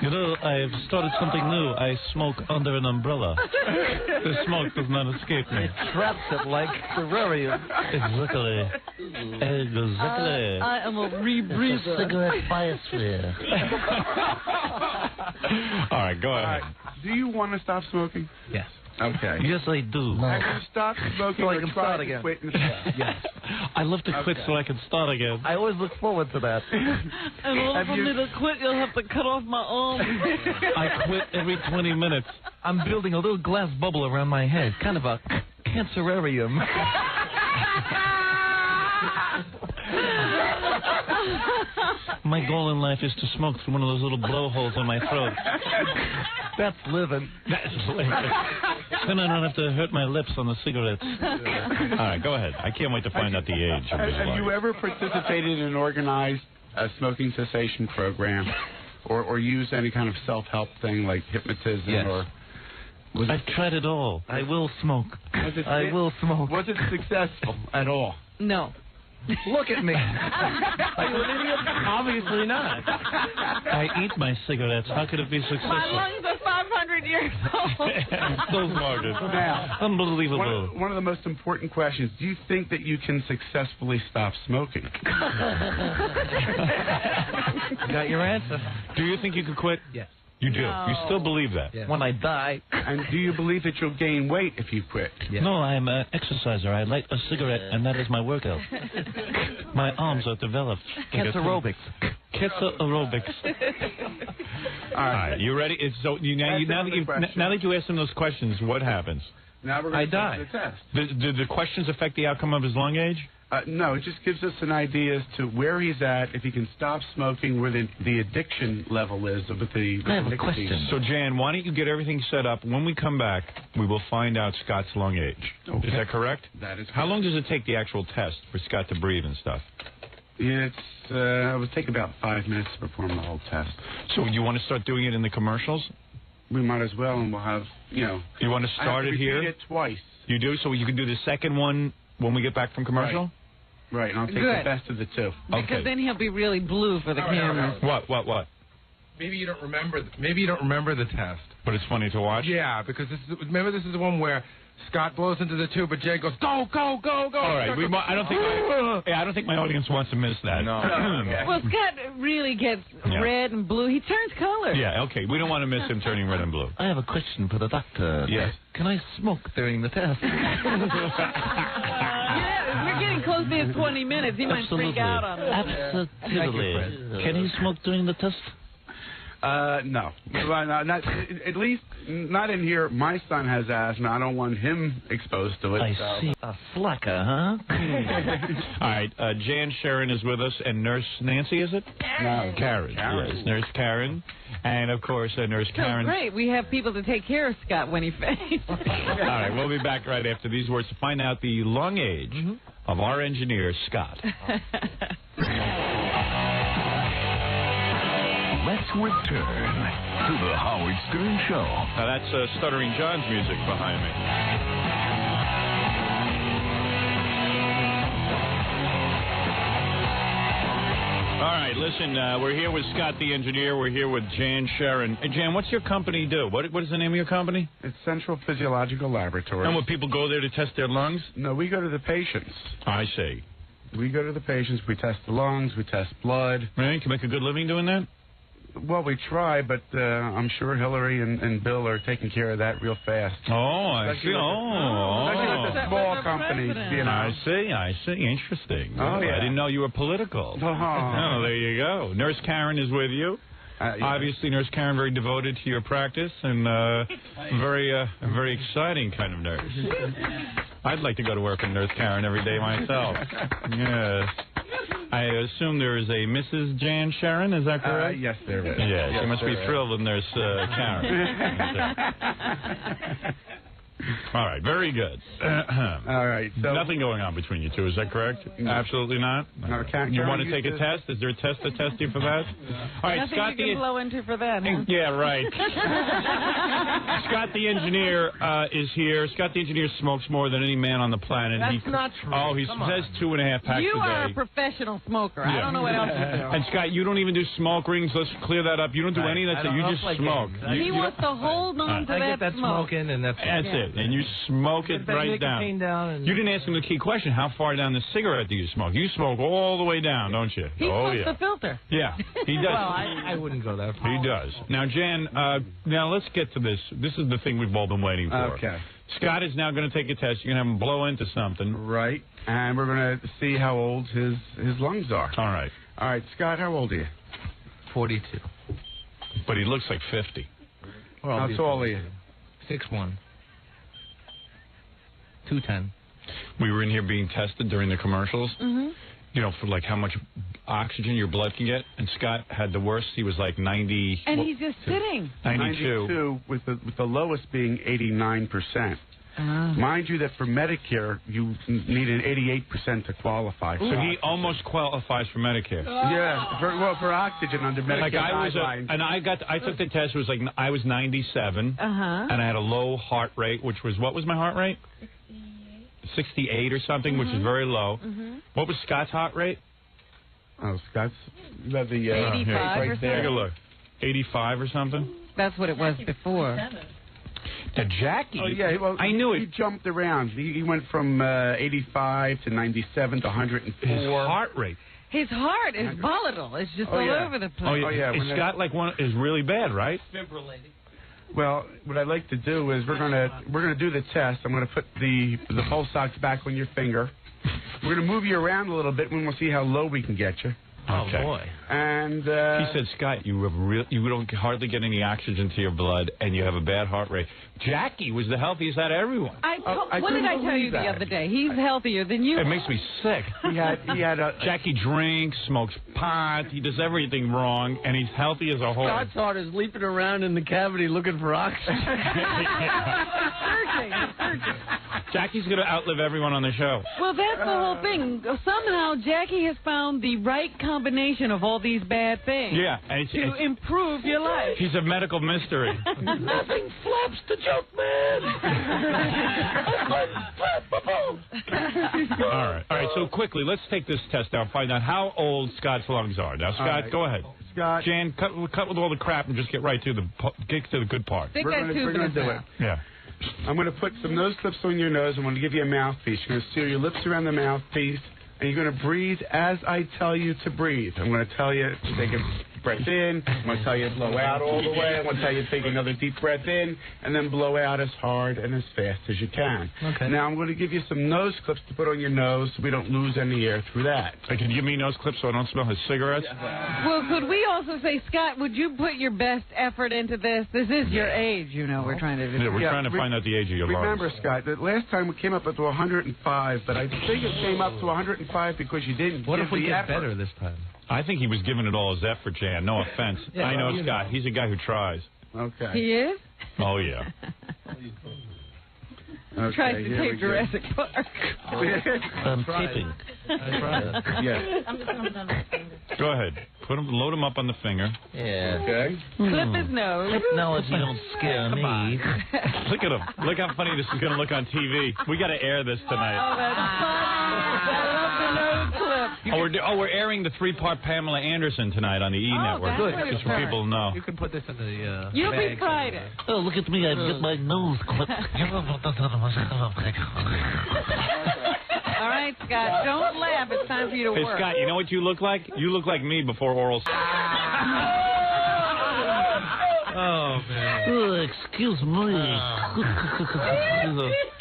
You know, I've started something new. I smoke under an umbrella. The smoke does not escape me. Traps it like terrarium. Exactly. Exactly. I am a rebreather. Cigarette biosphere. All right, go ahead. Do you want to stop smoking? Yes. Okay. Yes, I do. Have you stopped smoking So I or can tried start to again? quit in the past? Yes. I love to quit so I can start again. I always look forward to that. In order for me to quit, you'll have to cut off my arm. I quit every 20 minutes. I'm building a little glass bubble around my head, kind of a cancerarium. My goal in life is to smoke through one of those little blowholes in my throat. That's living. That's living. Then I don't have to hurt my lips on the cigarettes. All right, go ahead. I can't wait to find out the age of this Have you ever participated in an organized smoking cessation program or used any kind of self-help thing like hypnotism? Yes. Or I've tried it all. I will smoke. I will smoke. Was it successful at all? No. Look at me. Are you an idiot? Obviously not. I eat my cigarettes. How could it be successful? My lungs are 500 years old. Still smoking. Now, Unbelievable. one of the most important questions, do you think that you can successfully stop smoking? Got your answer. Do you think you could quit? Yes. You do. No. You still believe that? Yeah. When I die. And do you believe that you'll gain weight if you quit? Yes. No, I'm an exerciser. I light a cigarette, and that is my workout. My arms are developed. Cancer aerobics. Cancer aerobics. All right, you ready? Now that you asked him those questions, what happens? Now we're going to die. the test. Did the questions affect the outcome of his lung age? No, it just gives us an idea as to where he's at, if he can stop smoking, where the addiction level is with the I have a nicotine. question. So, Jan, why don't you get everything set up? When we come back, we will find out Scott's lung age. Okay. Is that correct? That is How long does it take the actual test for Scott to breathe and stuff? It would take about 5 minutes to perform the whole test. So you want to start doing it in the commercials? We might as well, and we'll have, You want to start it here? I have to repeat it twice. You do? So you can do the second one when we get back from commercial? Right, and I'll take Good. the best of the two. Because Okay. then he'll be really blue for the cameras. What? Maybe you don't remember. Maybe you don't remember the test. But it's funny to watch? Yeah, because remember this is the one where Scott blows into the tube, but Jay goes, go, go, go, go. All right. I don't think my audience wants to miss that. No. Well, Scott really gets red and blue. He turns color. Yeah, okay. We don't want to miss him turning red and blue. I have a question for the doctor. Yes. Can I smoke during the test? Yeah, we're getting close to his 20 minutes. He might freak out on us. Absolutely. Can he smoke during the test? No. Well, not, at least not in here. My son has asthma. I don't want him exposed to it. I see. A slacker, huh? All right. Jan Sharon is with us, and Nurse Nancy, is it? No. Karen. Yes, Nurse Karen. And, of course, Nurse So Karen. great. We have people to take care of Scott when he faints. All right. We'll be back right after these words to find out the lung age of our engineer, Scott. Let's return to the Howard Stern Show. Now, that's Stuttering John's music behind me. All right, listen, we're here with Scott the engineer. We're here with Jan Sharon. Hey, Jan, what's your company do? What is the name of your company? It's Central Physiological Laboratory. And will people go there to test their lungs? No, we go to the patients. I see. We go to the patients. We test the lungs. We test blood. Right? Can you make a good living doing that? Well, we try, but I'm sure Hillary and Bill are taking care of that real fast. Oh, I see. Especially with the small companies, you know. I see. Interesting. Oh, yeah. I didn't know you were political. Oh, there you go. Nurse Karen is with you. Yeah. Obviously, Nurse Karen, very devoted to your practice and very exciting kind of nurse. I'd like to go to work with Nurse Karen every day myself. Yes. I assume there is a Mrs. Jan Sharon, is that correct? Yes, there is. Yeah, she must be thrilled with Nurse Karen. All right, very good. All right. So Nothing going on between you two, is that correct? Absolutely not? No, You want to take a test? Is there a test to test you for that? All right, Nothing Scott you can blow into for that, huh? Yeah, right. Scott the engineer is here. Scott the engineer smokes more than any man on the planet. That's not true. Oh, he says 2.5 packs You a day. are a professional smoker. I don't know what else you do. And Scott, you don't even do smoke rings. Let's clear that up. You don't do any of that stuff. You just smoke. He wants to hold on to I that get that smoke. smoking, and that's it. And you smoke it right down. And You didn't ask him the key question. How far down the cigarette do you smoke? You smoke all the way down, don't you? He smokes the filter. Yeah, he does. Well, I wouldn't go that far. He does. Now, Jan, now let's get to this. This is the thing we've all been waiting for. Okay. Scott is now going to take a test. You're going to have him blow into something. Right. And we're going to see how old his lungs are. All right. All right, Scott, how old are you? 42. But he looks like 50. Well, How tall are you? 6'1". 210. We were in here being tested during the commercials. Mm-hmm. You know, for like how much oxygen your blood can get. And Scott had the worst. He was like 90. And he's just sitting. 92. with the lowest being 89%. Mind you that for Medicare, you need an 88% to qualify. So he almost qualifies for Medicare. Yeah, for oxygen under Medicare Like I guidelines. I took the test. It was like I was 97, and I had a low heart rate, which was what was my heart rate? 68 or something, which is very low. What was Scott's heart rate? Oh, Scott's the 85 right or there. Take a look. 85 or something. That's what it was before. The Jackie. Oh yeah, well, I knew he it. jumped around. He went from 85 to 97 to 104. His heart rate. His heart is volatile. It's just all over the place. Oh yeah. Is Scott like one? Is really bad, right? Well, what I'd like to do is we're gonna do the test. I'm gonna put the pulse ox back on your finger. We're gonna move you around a little bit, and we'll see how low we can get you. Okay. Oh, boy. And he said, Scott, you don't hardly get any oxygen to your blood, and you have a bad heart rate. Jackie was the healthiest out of everyone. What did I tell you the other day? He's healthier than you. It makes me sick. He had a Jackie drinks, smokes pot, he does everything wrong, and he's healthy as a whole. Scott's heart is leaping around in the cavity looking for oxygen. Searching. Jackie's going to outlive everyone on the show. Well, that's the whole thing. Somehow Jackie has found the right combination of all these bad things. Yeah. And to improve your life. He's a medical mystery. Nothing flaps the joke, man. All right, so quickly, let's take this test now, find out how old Scott's lungs are. Now, Scott, go ahead. Scott. Jan, cut with all the crap and just get right to the good part. Stick We're that gonna tube in his do it. mouth. Yeah. I'm going to put some nose clips on your nose. I'm going to give you a mouthpiece. You're going to seal your lips around the mouthpiece, and you're going to breathe as I tell you to breathe. I'm going to tell you to take a breath in. I'm going to tell you to blow out all the way. I'm going to tell you to take another deep breath in, and then blow out as hard and as fast as you can. Okay. Now, I'm going to give you some nose clips to put on your nose so we don't lose any air through that. Hey, can you give me nose clips so I don't smell his cigarettes? Well, could we also say, Scott, would you put your best effort into this? This is your age, you know, we're trying to do. Yeah, we're trying to find out the age of your lungs. Remember, Scott, that last time we came up to 105, but I think it came up to 105 because you didn't What give if we the get effort. better this time? I think he was giving it all his effort, Jan. No offense. Yeah, I know you Scott. know. He's a guy who tries. Okay. He is? Oh, yeah. Okay, Tries to here we tape go. Jurassic Park. I'm taping. Yes. Go ahead. Load him up on the finger. Yeah. Okay. Clip his nose. Technology don't scare me. Look at him. Look how funny this is going to look on TV. We got to air this tonight. Oh, that's funny. I love the nose clip. We're airing the 3-part Pamela Anderson tonight on the E Network. that's what Just it's for people to know. You can put this in the You'll be bag Friday. somewhere. Oh, look at me. I've got my nose clipped. All right, Scott, don't laugh. It's time for you to Hey, work. Scott, you know what you look like? You look like me before oral sex. Oh, man. Excuse me.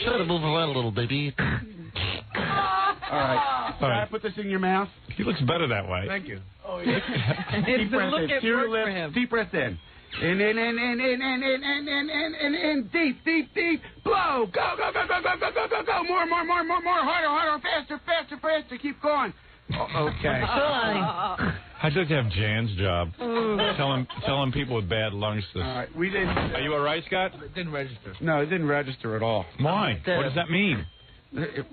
Try to move around a little, baby. All right. Can I put this in your mouth? He looks better that way. Thank you. It's the look at Your work for lips. him. Deep breath in. In, deep. Blow. Go. More. Harder. Faster. Keep going. Okay. I'd like to have Jan's job. Ooh. Tell him people with bad lungs this. All right, we didn't. Are you all right, Scott? It didn't register. No, it didn't register at all. Why? What does that mean?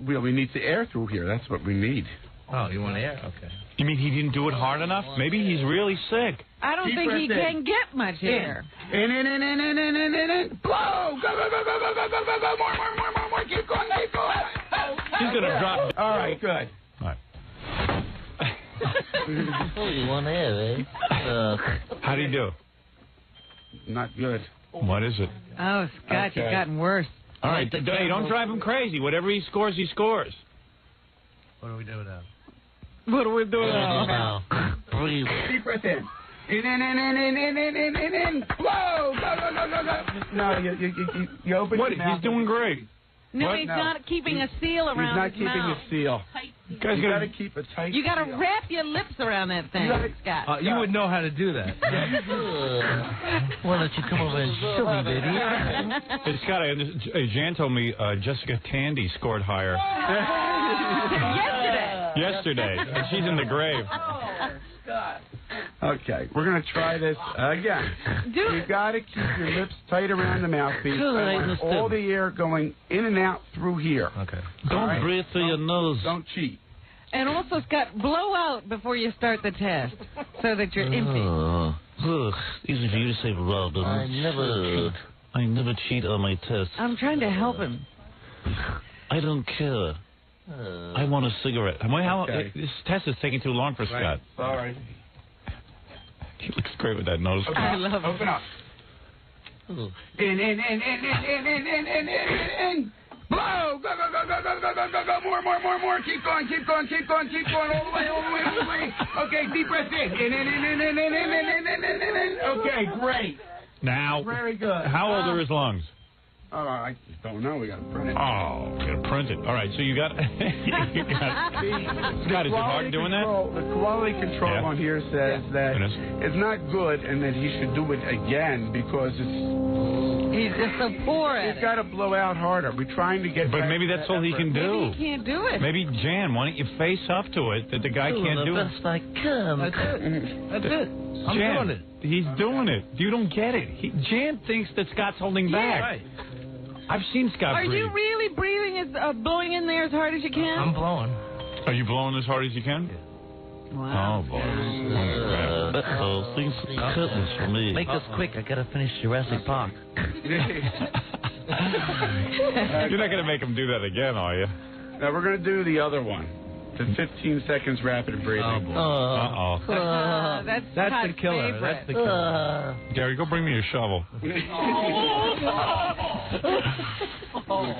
We need the air through here. That's what we need. Oh, you want air? Okay. You mean he didn't do it hard enough? Maybe he's really sick. I don't think he can get much air. In. Blow! Go, go, go, go, go, go, go, go, go. More. Keep going, keep going. He's going to drop. All right, good. All right. Oh, you want air, eh? How do you do? Not good. What is it? Oh, Scott, Okay. you've gotten worse. All right, hey, don't drive him crazy. Whatever he scores, he scores. What do we do now? What are we doing now? Breathe. Deep breath in. In. Blow! Go, go, go, go, go. No, you open What? your mouth. He's doing great. No, What? he's No. not keeping a seal He's around not his keeping mouth. a seal. You You guys got gotta to keep a tight You got to seal. wrap your lips around that thing, Scott. You would know how to do that. Why don't you come over and show me, baby? Hey, Scott, Jan told me Jessica Tandy scored higher yesterday, and she's in the grave. Okay, we're going to try this again. You got to keep your lips tight around the mouthpiece. Good, I I want understand. all the air going in and out through here. Okay. Don't right. breathe through your nose. Don't cheat. And also, Scott, blow out before you start the test so that you're empty. Easy for you to say, Robin. I never cheat on my tests. I'm trying to help him. I don't care. I want a cigarette. Okay. This test is taking too long for Scott. Sorry. He looks great with that nose. I love it. Open up. In. Blow! Go, go, go, go, go, go, go, go, go. More. Keep going. All the way. Okay, deep breath in. In. Okay, great. Now, Very good. how old are his lungs? Oh, I don't know. We got to print it. Oh, you gotta print it. All right, so you got. Scott, is it hard doing that? The quality control Yeah. on here says that It is. it's not good and that he should do it again because He's just so poor at he's it. got to blow out harder. We're trying to get. But back maybe to that's that all he effort. can Maybe do. he can't do it. Maybe, Jan, why don't you face up to it that the guy can't do the it? best I can. That's it. That's it. I'm Jan, doing it. he's doing it. You don't get it. Jan thinks that Scott's holding back. Right. I've seen Scott Are breathe. you really breathing, blowing in there as hard as you can? I'm blowing. Are you blowing as hard as you can? Wow. Oh, boy. Things curtains for me. Make this quick. I gotta finish Jurassic Park. You're not going to make him do that again, are you? Now we're going to do the other one. The 15 seconds rapid breathing. Uh-oh. That's the Scott's killer. favorite. That's the killer. Gary, go bring me a shovel.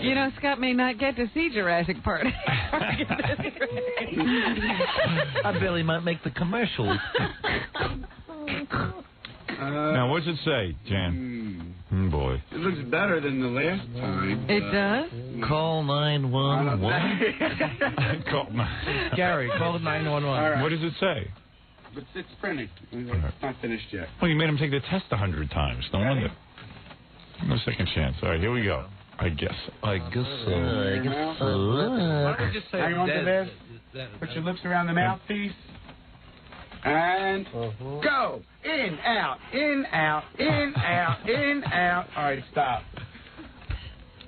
You know, Scott may not get to see Jurassic Park. I barely might make the commercials. Now, what's it say, Jan? Boy. It looks better than the last time. It does? Call 911. Gary, call the 911. All right. What does it say? But it's printing. It's not finished yet. Well, you made him take the test 100 times. No wonder. No second chance. All right, here we go. I guess so. I guess so. Why don't you just say Hang on to dead? this. Put your lips around the mouthpiece. And go. In, out, in, out, in, out, in, out. All right, stop.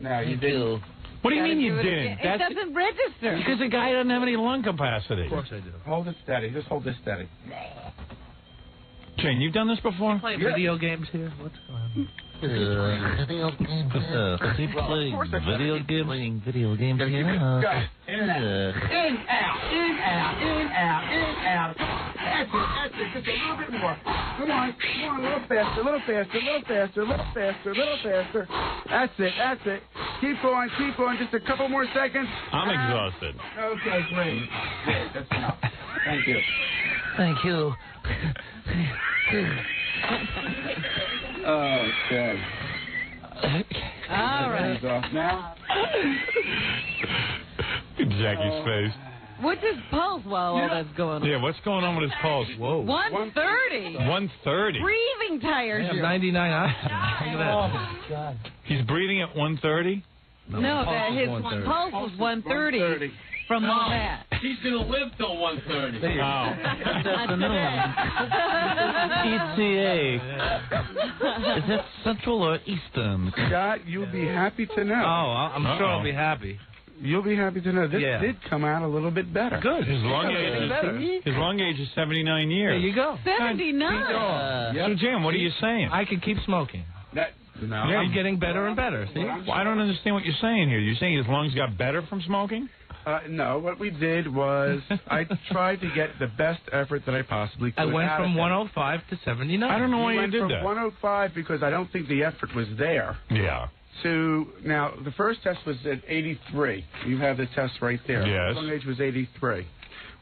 Now, you didn't. What do you Gotta mean you do it didn't? again. It doesn't register. Because the guy doesn't have any lung capacity. Of course I do. Hold it steady. Just hold this steady. Jane, you've done this before? Playing video games here? What's going on? Video games. Is he playing video games? Playing video games Go. here? In and out. In, out, in, out, in, out, in, out. That's it. Just a little bit more. Come on. A little faster, a little faster, a little faster, a little faster, a little faster. That's it. Keep going. Just a couple more seconds. I'm exhausted. Okay, great. That's enough. Thank you. Thank you. Okay. All right. Hands off now. Jackie's face. What's his pulse while all that's going on? Yeah, what's going on with his pulse? Whoa. 130. 130. Breathing tires I have you. 99 oxygen. Look at that. He's breathing at 130? No, pulse that was his 130. pulse was 130 from all that. He's going to live till 1:30. Oh. Good afternoon. 𝗦𝗵cie. Is that Central or Eastern? Scott, you'll be happy to know. Oh, I'm sure I'll be happy. You'll be happy to know this did come out a little bit better. Good. His long age is 79 years. There you go. 79. So, Jim, what are you saying? I can keep smoking. No. I'm getting better and better. See? Well, I don't understand what you're saying here. You're saying his lungs got better from smoking? No, what we did was I tried to get the best effort that I possibly could. I went from 105 to 79. I don't know why you went did from that. 105 because I don't think the effort was there. Yeah. To now, the first test was at 83. You have the test right there. Yes. Lung age was 83.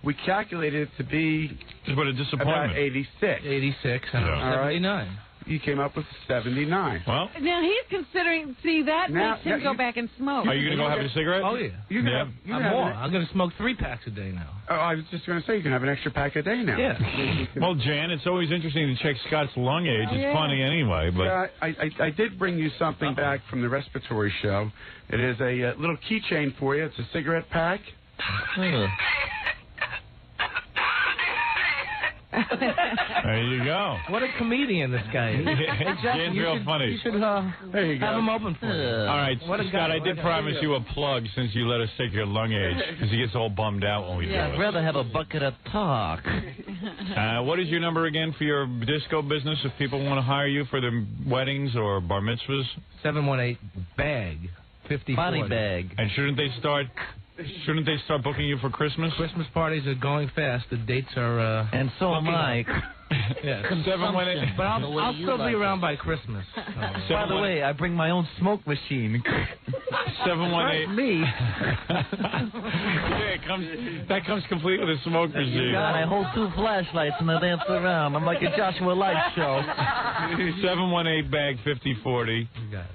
We calculated it to be What a disappointment. about 86. 86 and Yeah. 79. You came up with 79. Well, Now he's considering. See, that Now- makes him now go you- back and smoke. are you going to go have a cigarette? Oh, yeah. You can Yeah. have, you I'm can have more. an- I'm going to smoke 3 packs a day now. Oh, I was just going to say you can have an extra pack a day now. Yeah. Well, Jan, it's always interesting to check Scott's lung age. It's Yeah. funny anyway, but... Yeah, I did bring you something back from the respiratory show. It is a little keychain for you. It's a cigarette pack. There you go. What a comedian this guy is. Jan's real funny. You should There you go. have him open for you. All right, What a Scott, guy. I did promise you a plug since you let us take your lung age, because he gets all bummed out when we do I'd it. rather have a bucket of talk. What is your number again for your disco business if people want to hire you for their weddings or bar mitzvahs? 718-BAG-5040. Body bag. And shouldn't they start booking you for Christmas? Christmas parties are going fast. The dates are... And so am I. yeah. 718. But The way I'll you still like be it. around by Christmas. By the way, I bring my own smoke machine. 718. Me. Yeah, that comes complete with a smoke machine. God, I hold 2 flashlights and I dance around. I'm like a Joshua Light show. 718-BAG-5040. You got it.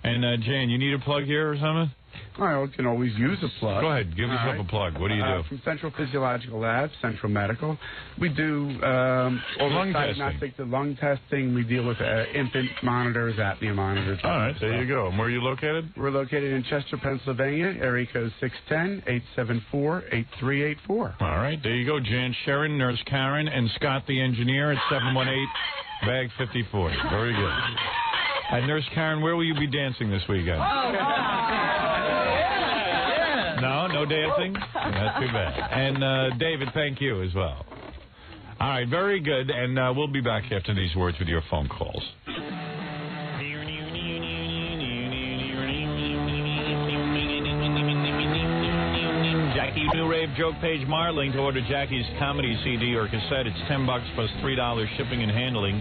And, Jan, you need a plug here or something? I can always use a plug. Go ahead. Give yourself a plug. What do you do? From Central Physiological Labs, Central Medical. We do all Lung the diagnostic, the lung testing. We deal with infant monitors, apnea monitors. All right, there you go. And where are you located? We're located in Chester, Pennsylvania, area code 610-874-8384. All right, there you go. Jan Sharon, Nurse Karen, and Scott the engineer at 718-BAG-5040. Very good. And Nurse Karen, where will you be dancing this weekend? No dancing? That's too bad. And David, thank you as well. All right, very good. And we'll be back after these words with your phone calls. Jackie New Rave Joke Page Marling to order Jackie's comedy CD or cassette. It's $10 plus $3 shipping and handling.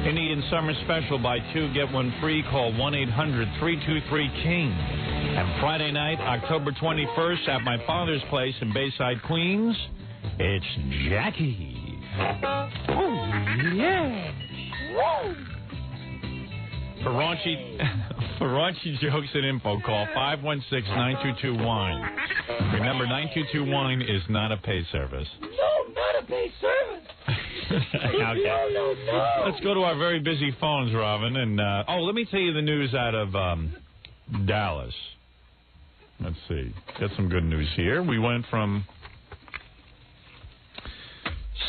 Indian Summer Special, buy 2, get 1 free. Call 1-800-323-KING. And Friday night, October 21st, at my father's place in Bayside, Queens, it's Jackie. Oh, yeah. Woo. For raunchy jokes and info, call 516-922-WINE. Remember, 922-WINE is not a pay service. No, not a pay service. Okay. No. Let's go to our very busy phones, Robin. And let me tell you the news out of Dallas. Let's see. Got some good news here. We went from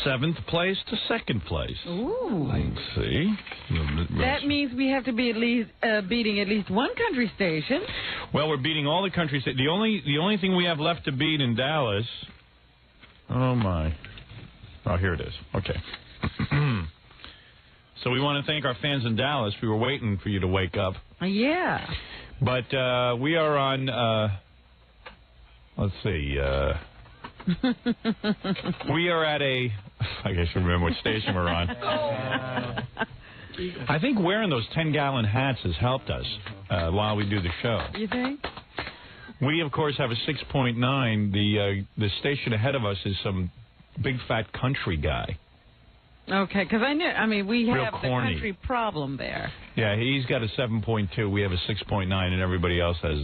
7th place to 2nd place. Ooh. Let's see. That means we have to be at least beating at least one country station. Well, we're beating all the countries. The only thing we have left to beat in Dallas. Oh my. Oh, here it is. Okay. So we want to thank our fans in Dallas. We were waiting for you to wake up. Yeah. But we are on, let's see, we are at I guess you remember what station we're on. I think wearing those 10-gallon hats has helped us while we do the show. You think? We, of course, have a 6.9. The station ahead of us is some big fat country guy. Okay, because we Real have the corny. country problem there. Yeah, he's got a 7.2. We have a 6.9, and everybody else has,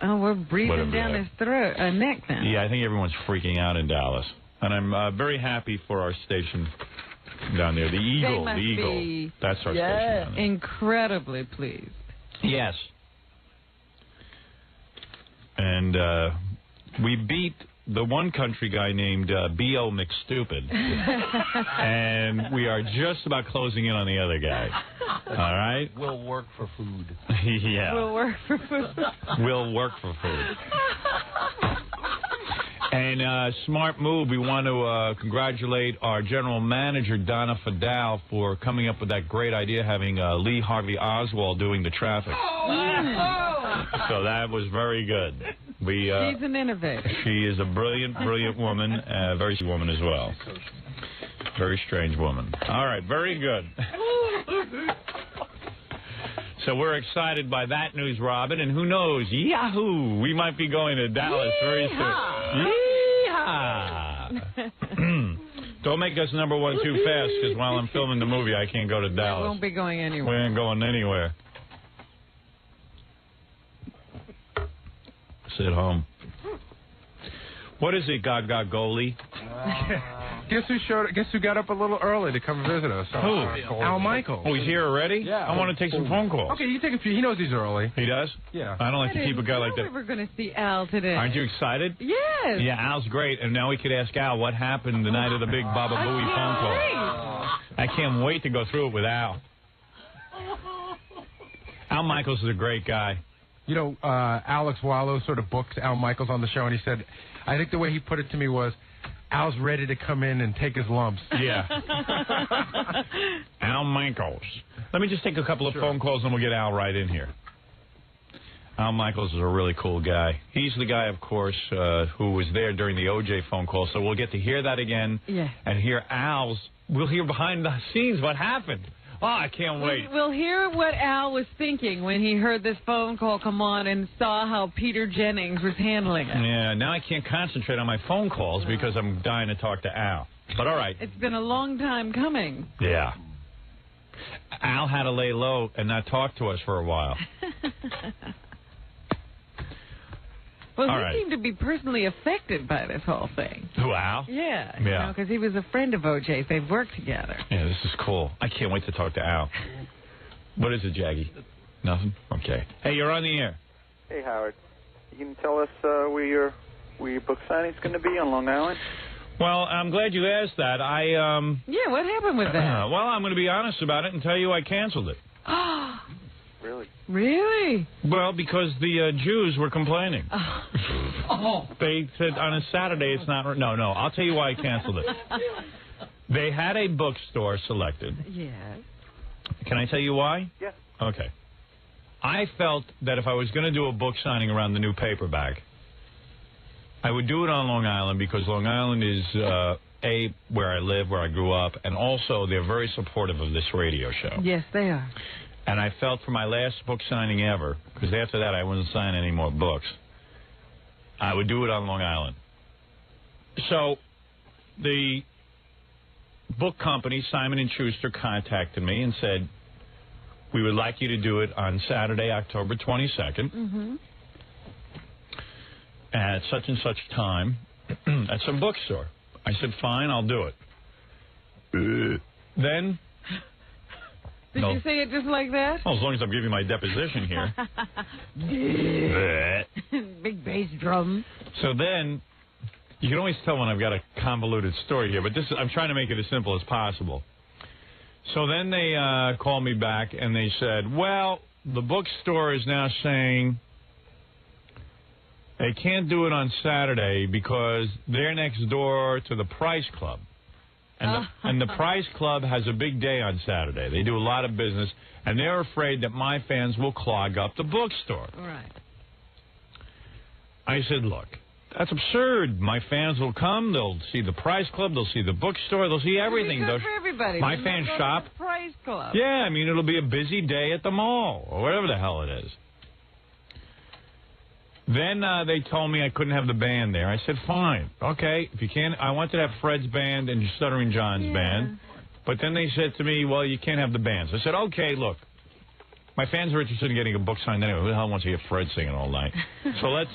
Oh, we're breathing Whatever down his throat, neck then. Yeah, I think everyone's freaking out in Dallas. And I'm very happy for our station down there. The Eagle. They must The Eagle. be That's our station down there. incredibly pleased. Yes. And we beat the one country guy named 𝗦𝗵cie𝘄𝗿𝗍. And we are just about closing in on the other guy. All right? We'll work for food. Yeah. We'll work for food. We'll work for food. And smart move, we want to congratulate our general manager, 𝗦𝗵cie𝘄𝗿𝗍, for coming up with that great idea, having 𝗦𝗵cie𝗄𝗿𝗍 doing the traffic. So that was very good. She's an innovator. She is a brilliant, brilliant woman, very woman as well. Very strange woman. All right, very good. So we're excited by that news, Robin, and who knows, yahoo, we might be going to Dallas very soon. Yeehaw! Don't make us number one too fast, because while I'm filming the movie, I can't go to Dallas. We won't be going anywhere. We ain't going anywhere. Sit home. What is it, Gaga Goalie? Guess who got up a little early to come visit us? Who? 𝗦𝗵cie𝘄𝗿𝗍. Oh, he's here already? Yeah. I want to take some phone calls. Okay, you take a few. He knows he's early. He does? Yeah. I don't like to keep a guy like We that. were going to see Al today. Aren't you excited? Yes. Yeah, Al's great. And now we could ask Al what happened the night of the big Baba Booey phone call. I can't wait to go through it with Al. Al Michaels is a great guy. You know, Alex Wallow sort of booked 𝗦𝗵cie𝘄𝗿𝗍 on the show, and he said, I think the way he put it to me was, Al's ready to come in and take his lumps. Yeah. Al Michaels. Let me just take a couple of phone calls and we'll get Al right in here. Al Michaels is a really cool guy. He's the guy, of course, who was there during the OJ phone call, so we'll get to hear that again and hear Al's. We'll hear behind the scenes what happened. Oh, I can't wait. We'll hear what Al was thinking when he heard this phone call come on and saw how Peter Jennings was handling it. Yeah, now I can't concentrate on my phone calls because I'm dying to talk to Al. But all right. It's been a long time coming. Yeah. Al had to lay low and not talk to us for a while. Well, all he right. seemed to be personally affected by this whole thing. Who, Al? Yeah. Yeah. Because he was a friend of OJ's. They've worked together. Yeah, this is cool. I can't wait to talk to Al. What is it, Jaggy? Nothing? Okay. Hey, you're on the air. Hey, Howard. You can tell us where your book signing's going to be on Long Island? Well, I'm glad you asked that. Yeah, what happened with that? Well, I'm going to be honest about it and tell you I canceled it. Really? Really? Well, because the Jews were complaining. Oh. They said on a Saturday it's not... No, I'll tell you why I canceled it. They had a bookstore selected. Yes. Can I tell you why? Yes. Okay. I felt that if I was going to do a book signing around the new paperback, I would do it on Long Island because Long Island is, where I live, where I grew up, and also they're very supportive of this radio show. Yes, they are. And I felt for my last book signing ever, because after that I wouldn't sign any more books, I would do it on Long Island. So the book company, Simon & Schuster, contacted me and said, we would like you to do it on Saturday, October 22nd, at such and such time at some bookstore. I said, fine, I'll do it. Then... Did you say it just like that? Well, as long as I'm giving my deposition here. Big bass drum. So then, you can always tell when I've got a convoluted story here, but I'm trying to make it as simple as possible. So then they called me back and they said, well, the bookstore is now saying they can't do it on Saturday because they're next door to the Price Club. And the Price Club has a big day on Saturday. They do a lot of business, and they're afraid that my fans will clog up the bookstore. Right. I said, look, that's absurd. My fans will come. They'll see the Price Club. They'll see the bookstore. They'll see everything. It'll be good for everybody. My fans shop. The Price Club. Yeah, I mean, it'll be a busy day at the mall or whatever the hell it is. Then they told me I couldn't have the band there. I said, fine, okay, if you can't. I wanted to have Fred's band and Stuttering John's band. But then they said to me, well, you can't have the bands. I said, okay, look, my fans are interested in getting a book signed anyway. Who the hell wants to hear Fred singing all night? So let's...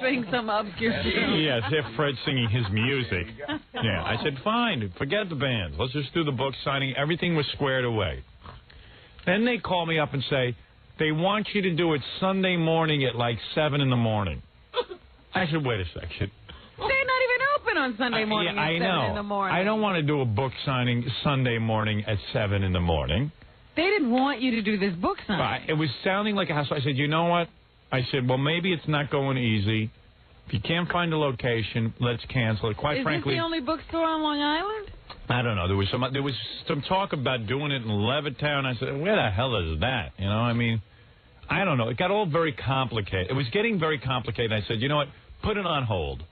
sing some obscure tune. Yeah, have Fred singing his music. Yeah, I said, fine, forget the bands. Let's just do the book signing. Everything was squared away. Then they call me up and say, they want you to do it Sunday morning at like 7 in the morning. I said, wait a second. They're not even open on Sunday morning at 7 in the morning. I don't want to do a book signing Sunday morning at 7 in the morning. They didn't want you to do this book signing. It was sounding like a hassle. I said, you know what? I said, well, maybe it's not going easy. If you can't find a location, let's cancel it. Quite frankly, is this the only bookstore on Long Island? I don't know. There was some talk about doing it in Levittown. I said, where the hell is that? You know, I mean, I don't know. It got all very complicated. It was getting very complicated. I said, you know what? Put it on hold.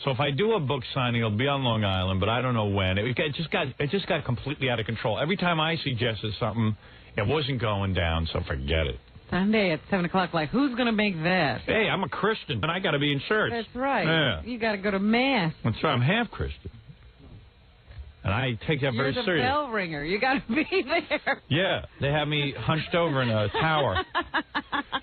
So if I do a book signing, it'll be on Long Island, but I don't know when. It just got completely out of control. Every time I suggested something, it wasn't going down. So forget it. Sunday at 7 o'clock. Like, who's going to make that? Hey, I'm a Christian, and I got to be in church. That's right. Yeah. You got to go to mass. That's right. I'm half Christian. And I take that very serious. serious. You're the bell ringer. You got to be there. Yeah, they have me hunched over in a tower.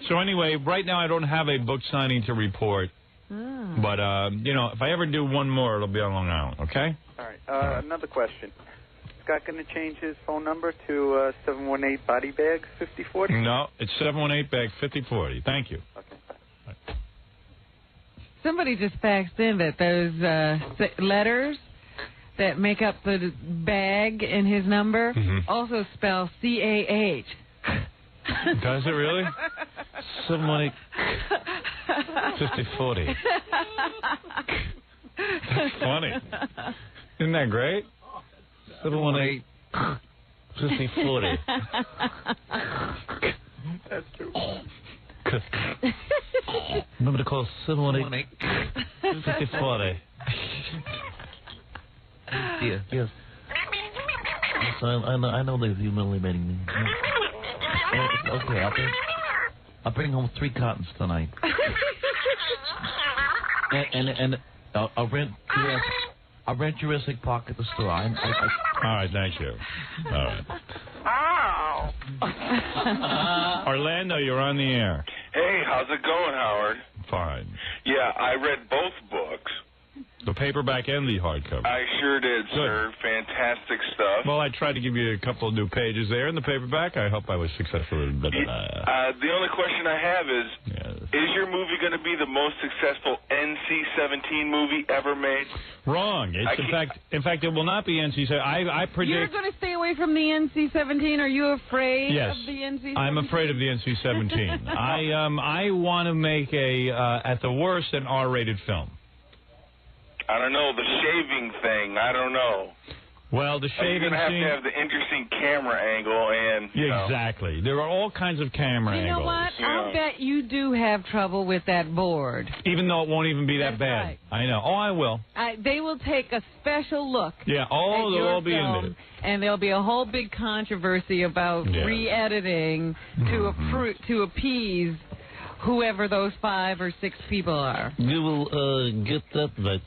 So anyway, right now I don't have a book signing to report. Oh. But, you know, if I ever do one more, it'll be on Long Island, okay? All right. Another question. Scott going to change his phone number to 718-BODY-BAG-5040? No, it's 718-BAG-5040. Thank you. Okay. Right. Somebody just faxed in that those letters that make up the bag in his number also spell C-A-H. Does it really? 718 5040. That's funny. Isn't that great? 718 5040. That's true. Remember to call 718 5040. Yes. Yes, I know they're humiliating me. Okay, I'll bring home 3 cottons tonight. and I'll rent Jurassic Park at the store. All right, thank you. All right. Orlando, you're on the air. Hey, how's it going, Howard? Fine. Yeah, I read both books. The paperback and the hardcover. I sure did, Good. sir. Fantastic stuff. Well, I tried to give you a couple of new pages there in the paperback. I hope I was successful. The only question I have is your movie going to be the most successful NC-17 movie ever made? Wrong. In fact, it will not be NC-17. I predict... You're going to stay away from the NC-17? Are you afraid of the NC-17? I'm afraid of the NC-17. I want to make at the worst, an R-rated film. I don't know, the shaving thing, I don't know. Well, the shaving You're going to have the interesting camera angle and... Exactly. There are all kinds of camera angles. You know what? I'll bet you do have trouble with that board. Even though it won't even be that bad. Right. I know. Oh, I will. They will take a special look Yeah, they'll all be in there. And there'll be a whole big controversy about re-editing to appease whoever those 5 or 6 people are. You will get that right.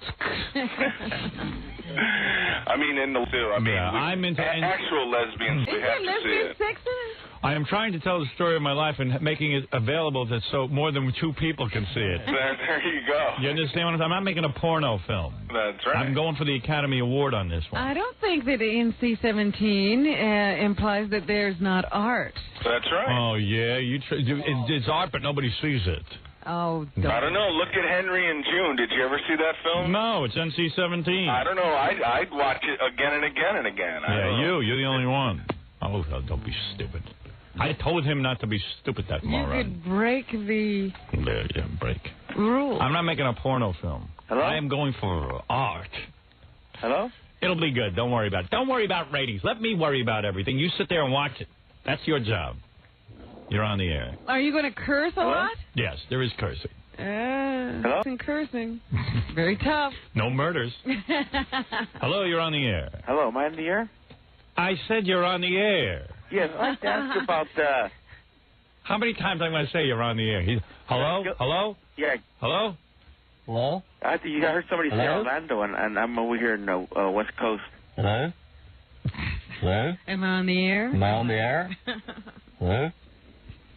I mean, in the I'm into actual lesbians. We have to see it. Sex in it? I am trying to tell the story of my life and making it available so more than 2 people can see it. There you go. You understand what I'm saying? I'm not making a porno film. That's right. I'm going for the Academy Award on this one. I don't think that NC-17 implies that there's not art. That's right. Oh, yeah. It's art, but nobody sees it. Oh, I don't know. Look at Henry and June. Did you ever see that film? No, it's NC-17. I don't know. I'd watch it again and again and again. You're the only one. Oh, don't be stupid. I told him not to be stupid, that moron. You could break the break rule. I'm not making a porno film. Hello? I am going for art. Hello? It'll be good. Don't worry about it. Don't worry about ratings. Let me worry about everything. You sit there and watch it. That's your job. You're on the air. Are you going to curse a lot? Yes, there is cursing. Hello? Cursing. Very tough. No murders. Hello, you're on the air. Hello, am I on the air? I said you're on the air. Yes, I'd like to ask about... How many times am I going to say you're on the air? Hello? Hello? Yeah. Hello? Hello? I heard somebody say Orlando, and I'm over here in the West Coast. Hello? Hello? Am I on the air? Am I on the air? Hello?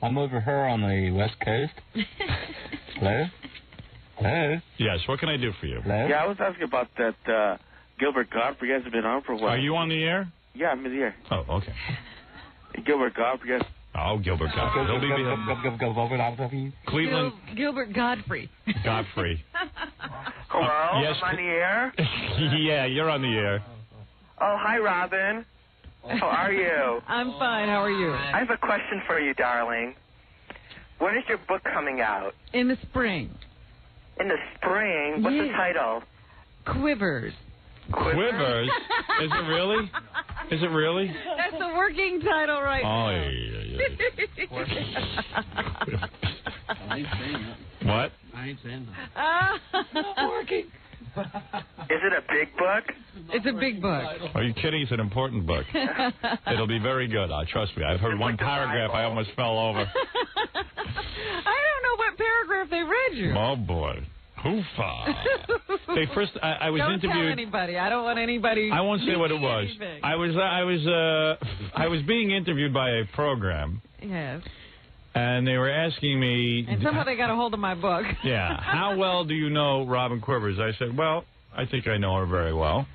I'm over here on the West Coast. Hello? Hello? Yes, what can I do for you? Hello? Yeah, I was asking about that Gilbert Godfrey. You guys have been on for a while. Are you on the air? Yeah, I'm in the air. Oh, okay. Gilbert Godfrey, you guys Oh, Gilbert Godfrey. He'll be Cleveland. Gilbert Godfrey. Godfrey. Hello? Yes. I'm on the air? Yeah, you're on the air. Oh, hi, Robin. How are you? I'm fine. How are you? I have a question for you, darling. When is your book coming out? In the spring. In the spring? What's the title? Quivers. Quivers? Is it really? Is it really? That's the working title right now. Oh, yeah. What? I ain't saying that. Not working. Is it a big book? It's a big book. Are you kidding? It's an important book. It'll be very good. Trust me. I've heard one paragraph. I almost fell over. I don't know what paragraph they read you. Oh, boy. Hoofa. They first, I was don't interviewed. Tell anybody. I don't want anybody. I won't say what it was. Anything. I was being interviewed by a program. Yes. And they were asking me. And somehow they got a hold of my book. Yeah. How well do you know Robin Quivers? I said, well, I think I know her very well.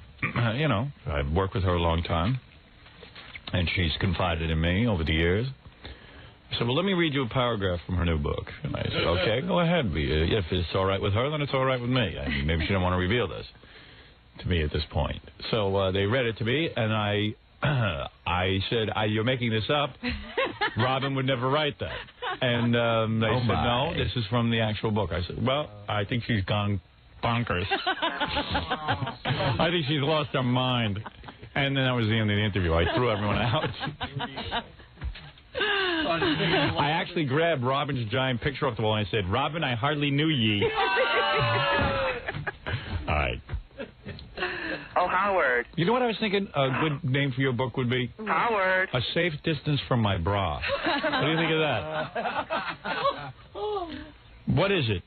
You know, I've worked with her a long time. And she's confided in me over the years. I said, well, let me read you a paragraph from her new book. And I said, okay, go ahead. If it's all right with her, then it's all right with me. I mean, maybe she didn't want to reveal this to me at this point. So they read it to me, and I said, you're making this up. Robin would never write that. And they said, no, this is from the actual book. I said, well, I think she's gone bonkers. I think she's lost her mind. And then that was the end of the interview. I threw everyone out. I actually grabbed Robin's giant picture off the wall and I said, Robin, I hardly knew ye. All right. Oh, Howard. You know what I was thinking a good name for your book would be? Howard. A Safe Distance from My Bra. What do you think of that? What is it?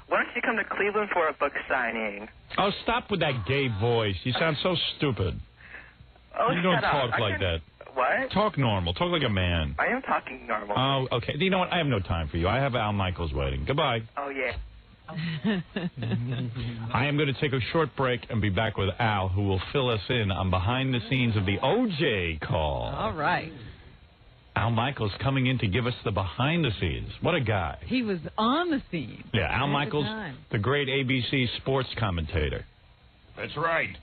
Why don't you come to Cleveland for a book signing? Oh, stop with that gay voice. You sound so stupid. Oh, you don't shut talk up. like that. What? Talk normal. Talk like a man. I am talking normal. Oh, okay. You know what? I have no time for you. I have Al Michaels waiting. Goodbye. Oh, yeah. I am going to take a short break and be back with Al, who will fill us in on behind the scenes of the OJ call. All right. Al Michaels coming in to give us the behind the scenes. What a guy. He was on the scene. Yeah, Al Michaels, the great ABC sports commentator. That's right.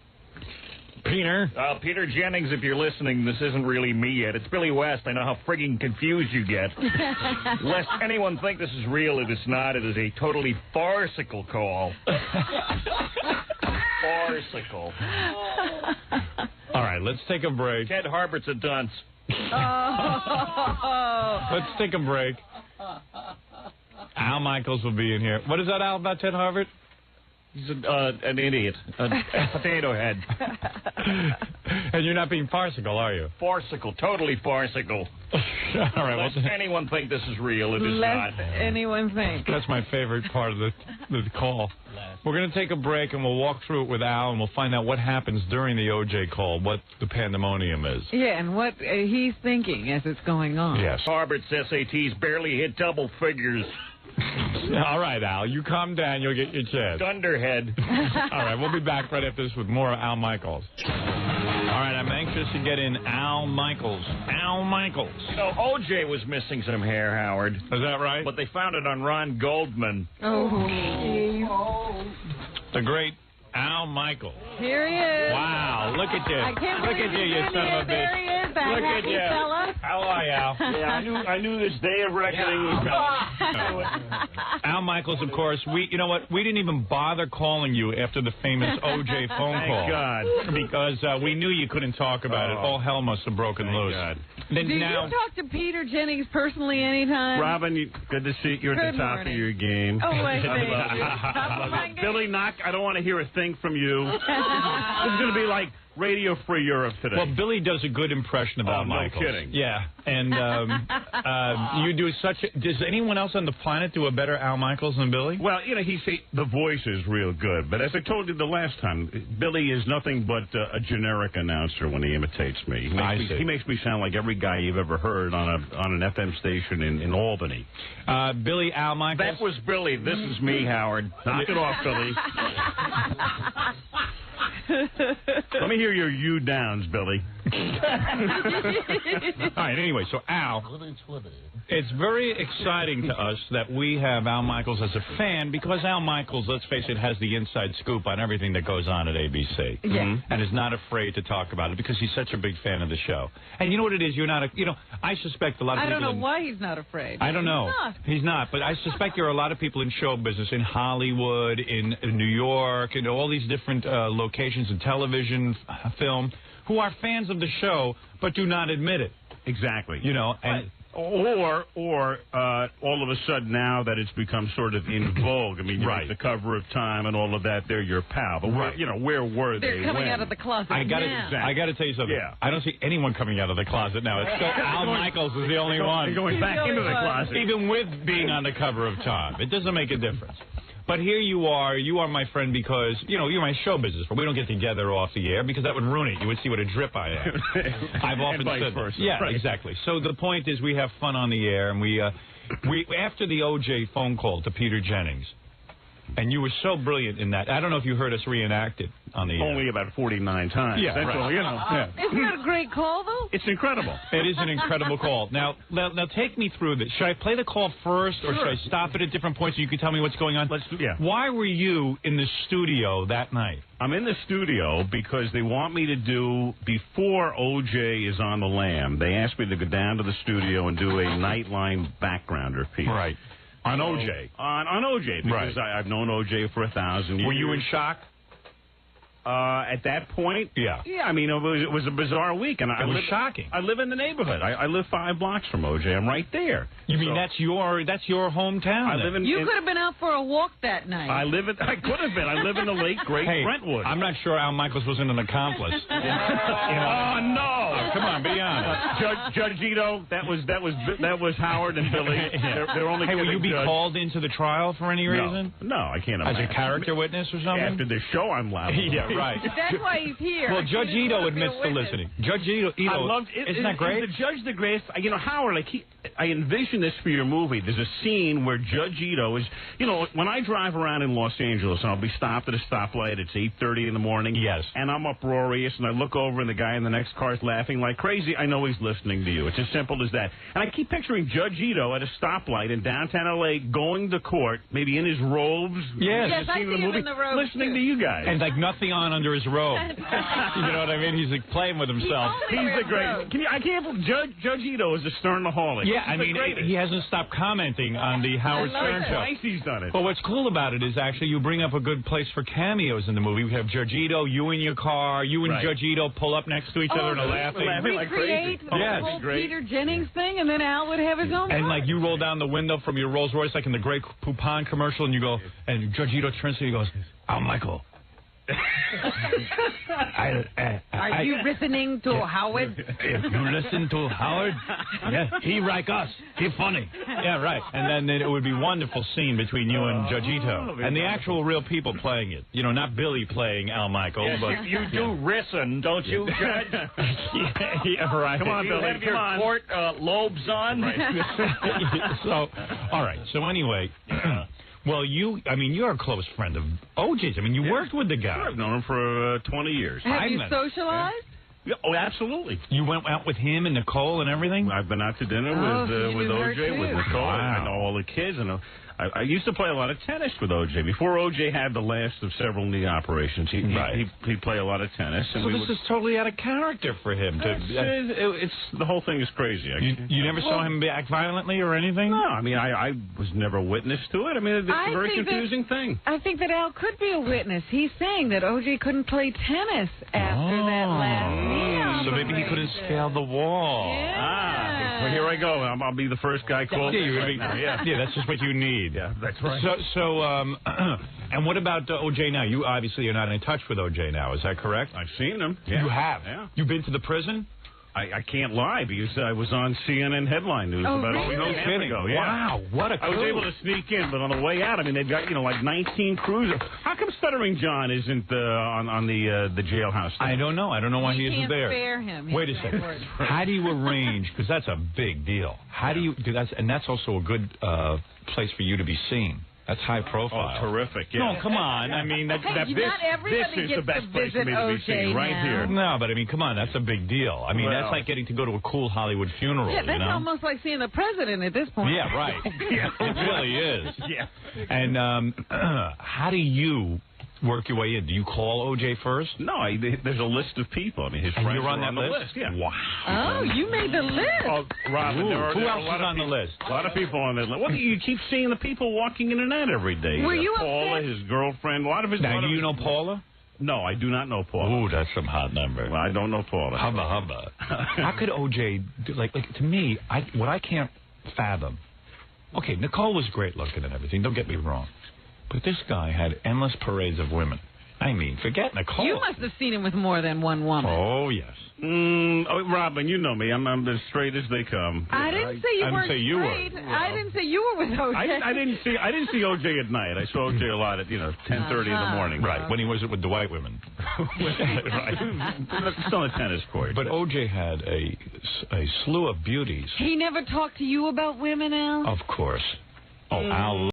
Peter. Peter Jennings, if you're listening, this isn't really me yet. It's Billy West. I know how frigging confused you get. Lest anyone think this is real, it is not. It is a totally farcical call. Farcical. All right, let's take a break. Ted Harbert's a dunce. Let's take a break. Al Michaels will be in here. What is that, Al, about Ted Harbert? He's an idiot. A potato head. And you're not being farcical, are you? Farcical. Totally farcical. All right. Lest anyone think this is real, it is Lest not. anyone think. That's my favorite part of the call. We're going to take a break, and we'll walk through it with Al, and we'll find out what happens during the OJ call, what the pandemonium is. Yeah, and what he's thinking as it's going on. Yes. Harbert's SATs barely hit double figures. All right, Al, you calm down. You'll get your chance. Thunderhead. All right, we'll be back right after this with more Al Michaels. All right, I'm anxious to get in Al Michaels. Al Michaels. So OJ was missing some hair, Howard. Is that right? But they found it on Ron Goldman. Oh, geez. The great Al Michaels. Here he is. Wow, look at you. I can't look believe at you, he's son of a there bitch. he is, that look at happy you. fella. How are you, Al? Yeah, I knew this day of reckoning was coming. Al Michaels, of course. You know what? We didn't even bother calling you after the famous OJ phone call. Thank God. Because we knew you couldn't talk about it. All hell must have broken loose. God. Did you talk to Peter Jennings personally anytime? Robin, good to see you at Good the top morning. of your game. Oh, wait, I love you. Top of my game. Billy Knock, I don't want to hear a thing from you. This is going to be like Radio Free Europe today. Well, Billy does a good impression of Al Michaels. No kidding. Yeah, and you do such. Does anyone else on the planet do a better Al Michaels than Billy? Well, you know, the voice is real good, but as I told you the last time, Billy is nothing but a generic announcer when he imitates me. He makes me sound like every guy you've ever heard on an FM station in Albany. Billy, Al Michaels. That was Billy. This is me, Howard. Knock it off, Billy. Let me hear your you downs, Billy. All right, anyway, so Al, it's very exciting to us that we have Al Michaels as a fan because Al Michaels, let's face it, has the inside scoop on everything that goes on at ABC. Yeah. And is not afraid to talk about it because he's such a big fan of the show. And you know what it is? You're not I suspect a lot of people... I don't know why he's not afraid. I don't know. He's not. But I suspect there are a lot of people in show business, in Hollywood, in New York, and all these different locations in television, film, who are fans of the show but do not admit it. Exactly. You know, and... Or all of a sudden now that it's become sort of in vogue. I mean, right. The cover of Time and all of that, they're your pal. But right. Where were they? They're coming out of the closet now. I got to tell you something. Yeah. I don't see anyone coming out of the closet now. It's still Al Michaels is the only one. Going back into the closet. Even with being on the cover of Time. It doesn't make a difference. But here you are my friend because, you're my show business. But we don't get together off the air because that would ruin it. You would see what a drip I am. I've often said versa. Yeah, right. Exactly. So the point is we have fun on the air, and we after the O.J. phone call to Peter Jennings, and you were so brilliant in that. I don't know if you heard us reenact it on the air. Only about 49 times. Yeah, that's right. all, Yeah. Isn't that a great call, though? It's incredible. It is an incredible call. Now, take me through this. Should I play the call first, or should I stop it at different points so you can tell me what's going on? Why were you in the studio that night? I'm in the studio because they want me to do, before O.J. is on the lam, they asked me to go down to the studio and do a Nightline backgrounder piece. Right. On O.J. On O.J. Because I've known O.J. for 1,000 years. Were you in shock? At that point, yeah. I mean, it was a bizarre week, and it was shocking. I live in the neighborhood. I live 5 blocks from O.J. I'm right there. You mean that's your hometown? I live in. You could have been out for a walk that night. I could have been. I live in the late great Brentwood. I'm not sure Al Michaels wasn't an accomplice. Oh no! Come on, be honest. Judge Ito, that was Howard and Billy. They're only. Hey, will you be called into the trial for any reason? No, I can't imagine. As a character witness or something? After the show, I'm loud. Yeah, right. That's why he's here. Well, Judge Ito admits to listening. Judge Ito, I loved it. Isn't that great? The Judge the greatest. Howard, I envision this for your movie. There's a scene where Judge Ito is, when I drive around in Los Angeles and I'll be stopped at a stoplight, it's 8:30 in the morning. Yes. And I'm uproarious, and I look over and the guy in the next car is laughing like crazy. I know he's listening to you. It's as simple as that. And I keep picturing Judge Ito at a stoplight in downtown L.A. going to court, maybe in his robes. Yes, I see him in the robes, listening to you guys. And like nothing on under his robe. You know what I mean? He's like playing with himself. He's the greatest. I can't believe Judge Ito is a sternaholic. Yeah, I mean, he hasn't stopped commenting on the Howard Stern show. Twice he's done it. Well, what's cool about it is actually you bring up a good place for cameos in the movie. We have Judge Ito, you in your car, you and Judge Ito pull up next to each other and are laughing. Like crazy. The whole Peter Jennings thing, and then Al would have his own. And like you roll down the window from your Rolls Royce, like in the Grey Poupon commercial, and you go, and Judge Ito turns to you and goes, "Al Michael." Are you listening to Howard? If you listen to Howard, he like us. He funny. Yeah, right. And then it would be a wonderful scene between you and Judge Ito. And the actual real people playing it. Not Billy playing Al Michaels. Yes, but you do listen, don't you, Judge? yeah, right. Come on, Billy. You have your court lobes on? Right. So, all right. So anyway... Well, you're a close friend of O.J.'s. I mean, you worked with the guy. Sure, I've known him for 20 years. Have you socialized? Yeah, oh, absolutely. You went out with him and Nicole and everything? I've been out to dinner with O.J., with Nicole. Wow. I know all the kids. I used to play a lot of tennis with O.J. Before O.J. had the last of several knee operations, he'd play a lot of tennis. And so this is totally out of character for him. It's the whole thing is crazy. You never saw him act violently or anything? No, I mean, I was never witness to it. I mean, it's a very confusing thing. I think that Al could be a witness. He's saying that O.J. couldn't play tennis after that last knee operation. So maybe he couldn't scale the wall. Yeah. Well, here I go. I'll be the first guy called. Yeah, that's just what you need. Yeah, that's right. So, and what about O.J. now? You obviously are not in touch with O.J. now. Is that correct? I've seen him. Yeah. You have? Yeah. You've been to the prison? I can't lie because I was on CNN headline news about really? a month ago. Yeah. Wow, what a coup. I was able to sneak in, but on the way out, I mean, they've got like 19 crews. How come Stuttering John isn't on the jailhouse thing? I don't know. I don't know why he isn't there. Spare him. Wait a second. How do you arrange? Because that's a big deal. How do you do that? And that's also a good place for you to be seen. That's high profile. Oh, terrific. Yeah. No, come on. I mean, Not everybody this is gets the best to place for visit me to be OJ seen, right now. here. No, but I mean, come on. That's a big deal. I mean, Well, that's like getting to go to a cool Hollywood funeral, Yeah, that's you know? almost like seeing the president at this point. Yeah, right. Yeah. It really is. Yeah. And how do you work your way in? Do you call OJ first? No, there's a list of people. I mean, his And friends you're on are that the list? Yeah. Wow. Oh, you made the list. Oh, Robin, Ooh, there are who a else lot is of on the people- list? A lot of people on that list. Well, you keep seeing the people walking in and out every day. Were you Paula, upset? his girlfriend, a lot of his... Now, do you know Paula? No, I do not know Paula. Ooh, that's some hot number. Well, I don't know Paula. Hubba hubba. How could OJ do, like to me? What I can't fathom. Okay, Nicole was great looking and everything. Don't get me wrong, but this guy had endless parades of women. I mean, forget Nicole. You must have seen him with more than one woman. Oh yes. Robin, you know me. I'm as straight as they come. I didn't say you I didn't weren't say you were. straight. I didn't say you were with OJ. I didn't see OJ at night. I saw OJ a lot at 10:30 in the morning. Right, when he was with the white women. Right. Still on a tennis court. But OJ had a slew of beauties. He never talked to you about women, Al? Of course. Oh,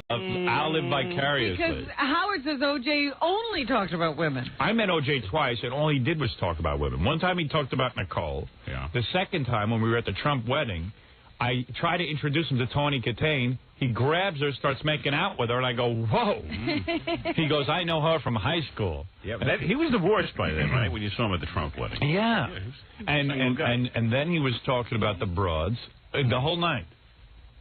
I'll live vicariously. Because Howard says OJ only talked about women. I met OJ twice, and all he did was talk about women. One time he talked about Nicole. Yeah. The second time, when we were at the Trump wedding, I tried to introduce him to 𝗻𝗄𝗏. He grabs her, starts making out with her, and I go, whoa. He goes, I know her from high school. Yeah, he was divorced by then, right, when you saw him at the Trump wedding? Yeah. And then he was talking about the broads the whole night.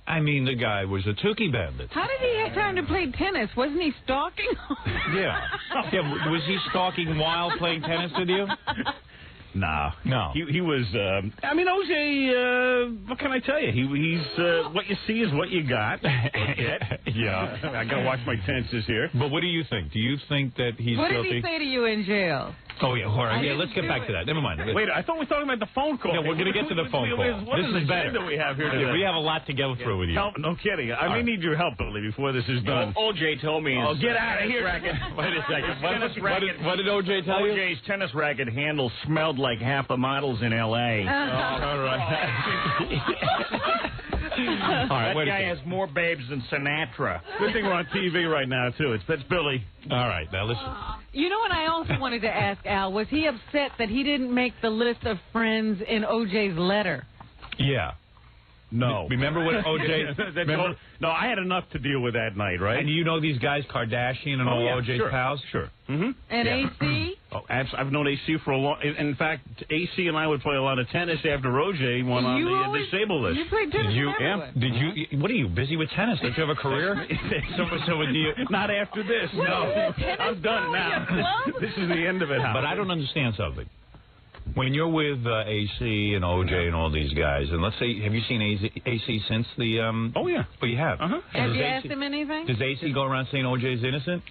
I mean, the guy was a Tookie bandit. How did he have time to play tennis? Wasn't he stalking? Yeah. Was he stalking while playing tennis with you? No. He was. I mean, OJ. What can I tell you? He's what you see is what you got. Yeah. I gotta watch my tenses here. But what do you think? Do you think that he's What guilty? did he say to you in jail? Oh, yeah, all right. Yeah, let's get back to that. Never mind. Wait, I thought we were talking about the phone call. Yeah, we're going to get to the phone call. What This is better. we have here today? Yeah, we have a lot to go through with you. No kidding. I may need your help, Billy, before this is done. OJ told me. Oh, get out of here. Wait a second. What did OJ tell you? OJ's tennis racket handle smelled like half the models in L.A. All right. All right, that guy has more babes than Sinatra. Good thing we're on TV right now, too. That's Billy. All right, now listen. You know what I also wanted to ask Al? Was he upset that he didn't make the list of friends in OJ's letter? Yeah. No. Remember what OJ... No, I had enough to deal with that night, right? And you know these guys, Kardashian and all OJ's pals? Sure. Mm-hmm. And AC? Oh, I've known AC for a long... In fact, AC and I would play a lot of tennis after OJ went on the disabled list. You played tennis Did you... What are you, busy with tennis? Don't you have a career? so with you... Not after this, no. I'm done now. This is the end of it, Howard. But I don't understand something. When you're with AC and OJ and all these guys, and let's say, have you seen AC since the... Oh, yeah. Oh, you have? Uh-huh. Have you asked him anything? Does AC go around saying OJ's innocent?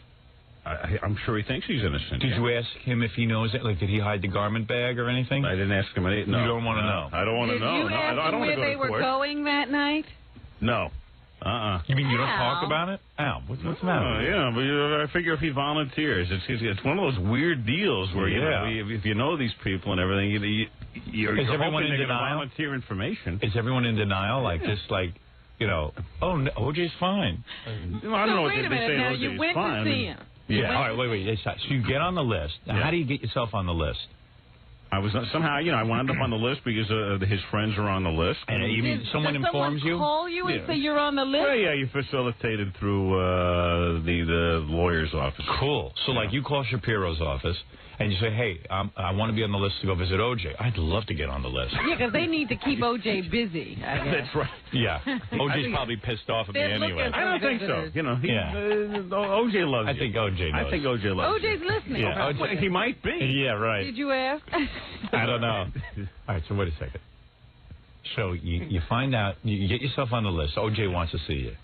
I'm sure he thinks he's innocent. Did you ask him if he knows it? Like, did he hide the garment bag or anything? I didn't ask him anything. No. You don't want to know? I don't want to know. Did you ask him where they were going that night? No. You mean you don't talk about it? Al, what's the matter? Yeah, but I figure if he volunteers, it's one of those weird deals where if you know these people and everything, you're Is everyone hoping in they're denial? going to volunteer information. Is everyone in denial? Like just like, you know, oh, no, OJ's fine. Well, I don't know what wait they a minute say. now. OJ's You went fine. to see him. Yeah. All right. Wait. So you get on the list. Now, how do you get yourself on the list? I was somehow, I wound up on the list because his friends are on the list. And you mean someone informs you? Call you and say you're on the list? Well, yeah, you facilitated through the lawyer's office. Cool. So, like, you call Shapiro's office, and you say, hey, I want to be on the list to go visit OJ. I'd love to get on the list. Yeah, because they need to keep OJ busy, I guess. That's right. Yeah. OJ's probably pissed off at me anyway. I don't think so. OJ loves you. I think OJ knows. I think OJ loves you. OJ's listening. Yeah, OJ, he might be. Yeah, right. Did you ask? I don't know. All right, so wait a second. So you find out, you get yourself on the list. OJ wants to see you.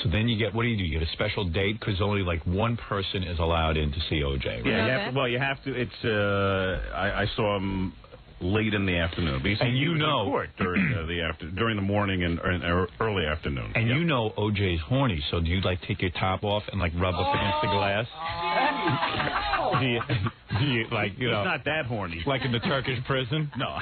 So then you get, what do? You get a special date because only like one person is allowed in to see OJ. Right? Yeah, you have to. It's. I saw him late in the afternoon. And you know court during the morning and early afternoon. And you know OJ's horny. So do you like take your top off and like rub up against the glass? Like, you know, he's not that horny. Like in the Turkish prison? No.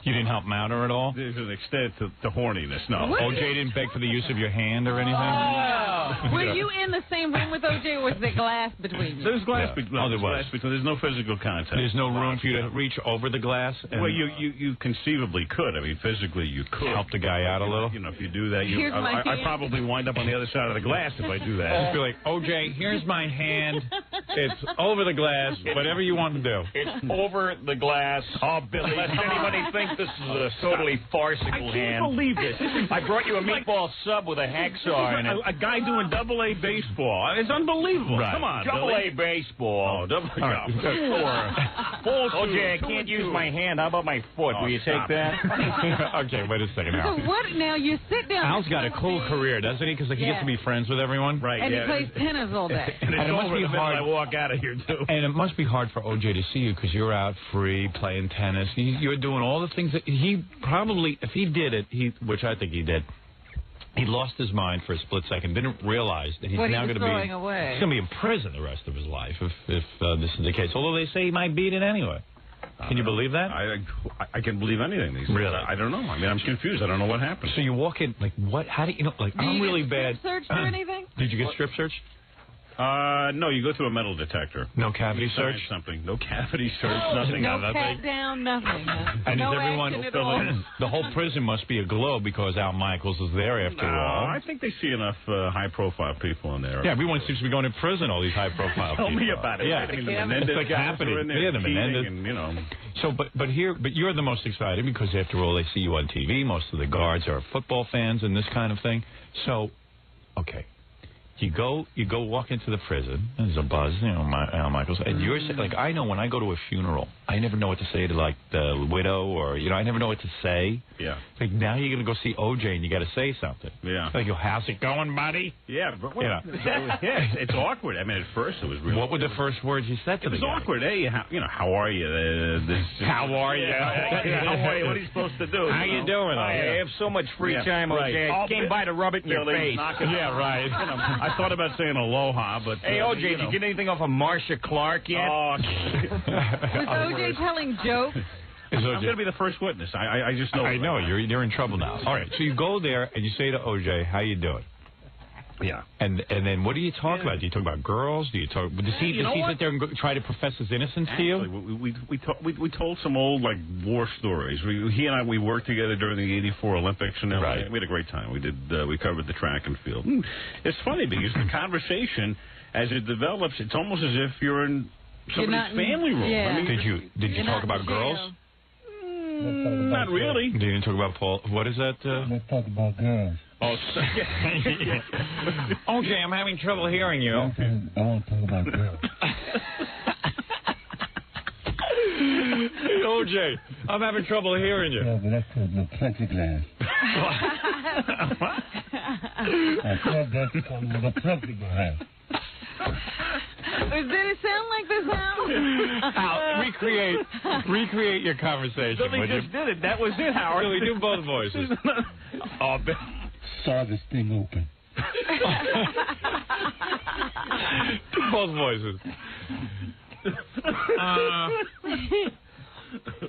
You didn't help him out or at all? There's an extent to horniness, no. OJ didn't beg for the use of your hand or anything? Were you in the same room with OJ, or was there glass between you? There's glass between there was. glass between. There's no physical contact. There's no room for you to reach over the glass? Well, you conceivably could. I mean, physically you could. Help the guy out a little? You know, if you do that, I my probably wind up on the other side of the glass if I do that. Just be like, OJ, here's my hand. It's over the glass. Whatever you want to do. It's over the glass. Oh, Billy, does anybody think this is a totally farcical hand? I can't believe this. I brought you a meatball sub with a hacksaw in it. A guy doing double-A baseball. It's unbelievable. Right. Come on, Double-A baseball. Oh, double-A. Right. OJ, I can't use my hand. How about my foot? Will you take that? Okay, wait a second, Al. So what? Now you sit down. Al's got a cool career, doesn't he? Because he gets to be friends with everyone. Right. And yeah. he plays tennis all day. And it must be hard. I walk out of here too. And it must be hard for OJ to see you because you're out free playing tennis. You're doing all the things that he probably, if he did it, which I think he did, he lost his mind for a split second. Didn't realize that he's now going to be throwing away. He's going to be in prison the rest of his life if this is the case. Although they say he might beat it anyway. Can you believe that? I can believe anything these days. Really? I don't know. I mean, I'm confused. I don't know what happened. So you walk in, like, what? How do you know? Like, I'm really bad. Strip searched or anything? Did you get strip searched? No, you go through a metal detector. No cavity search? Something. No cavity search, nothing. No pat down, nothing. And no is everyone, action at all. the whole prison must be aglow because Al Michaels is there after all. I think they see enough high-profile people in there. Yeah, everyone seems to be going to prison, all these high-profile people. Tell me about it. Yeah, I mean, the Menendez it's like guys happening. are in there Yeah, the Menendez. and, you know. So, but you're the most excited because after all, they see you on TV. Most of the guards are football fans and this kind of thing. So, okay. You go walk into the prison. There's a buzz, you know, Al Michaels, and you're like, I know when I go to a funeral, I never know what to say to like the widow, or I never know what to say. Yeah. Like now you're gonna go see OJ and you got to say something. Yeah. Like, how's it going, buddy? Yeah, but it's awkward. I mean, at first it was really. What were the first words you said to the guy? It was awkward. Hey, how are you? How are you? How are you? What are you supposed to do? How you doing? I have so much free time, OJ. I came by to rub it in your face. Yeah, right. I thought about saying aloha, but... Hey, OJ, did you get anything off of 𝗦𝗵cie Clark yet? Was OJ telling jokes? I'm going to be the first witness. I just know. I know. You're in trouble now. All right, so you go there and you say to OJ, how you doing? Yeah. And then what do you talk about? Do you talk about girls? Do you talk? Does he sit there and try to profess his innocence to you? We told some old like war stories. He and I worked together during the '84 Olympics, and we had a great time. We covered the track and field. It's funny because the conversation, as it develops, it's almost as if you're in somebody's family room. Yeah. I mean, did you talk about girls? Not really. You didn't talk about Paul. What is that? Let's talk about girls. Oh, OJ, I'm having trouble hearing you. I want to talk about girls. OJ, I'm having trouble hearing you. Yeah, but that's called the plexiglass. I said that's called the plexiglass. Did it sound like this, Al? Al, recreate your conversation. Billy just did it. That was it, Howard. Billy, do both voices. Oh, Saw this thing open. Do both voices.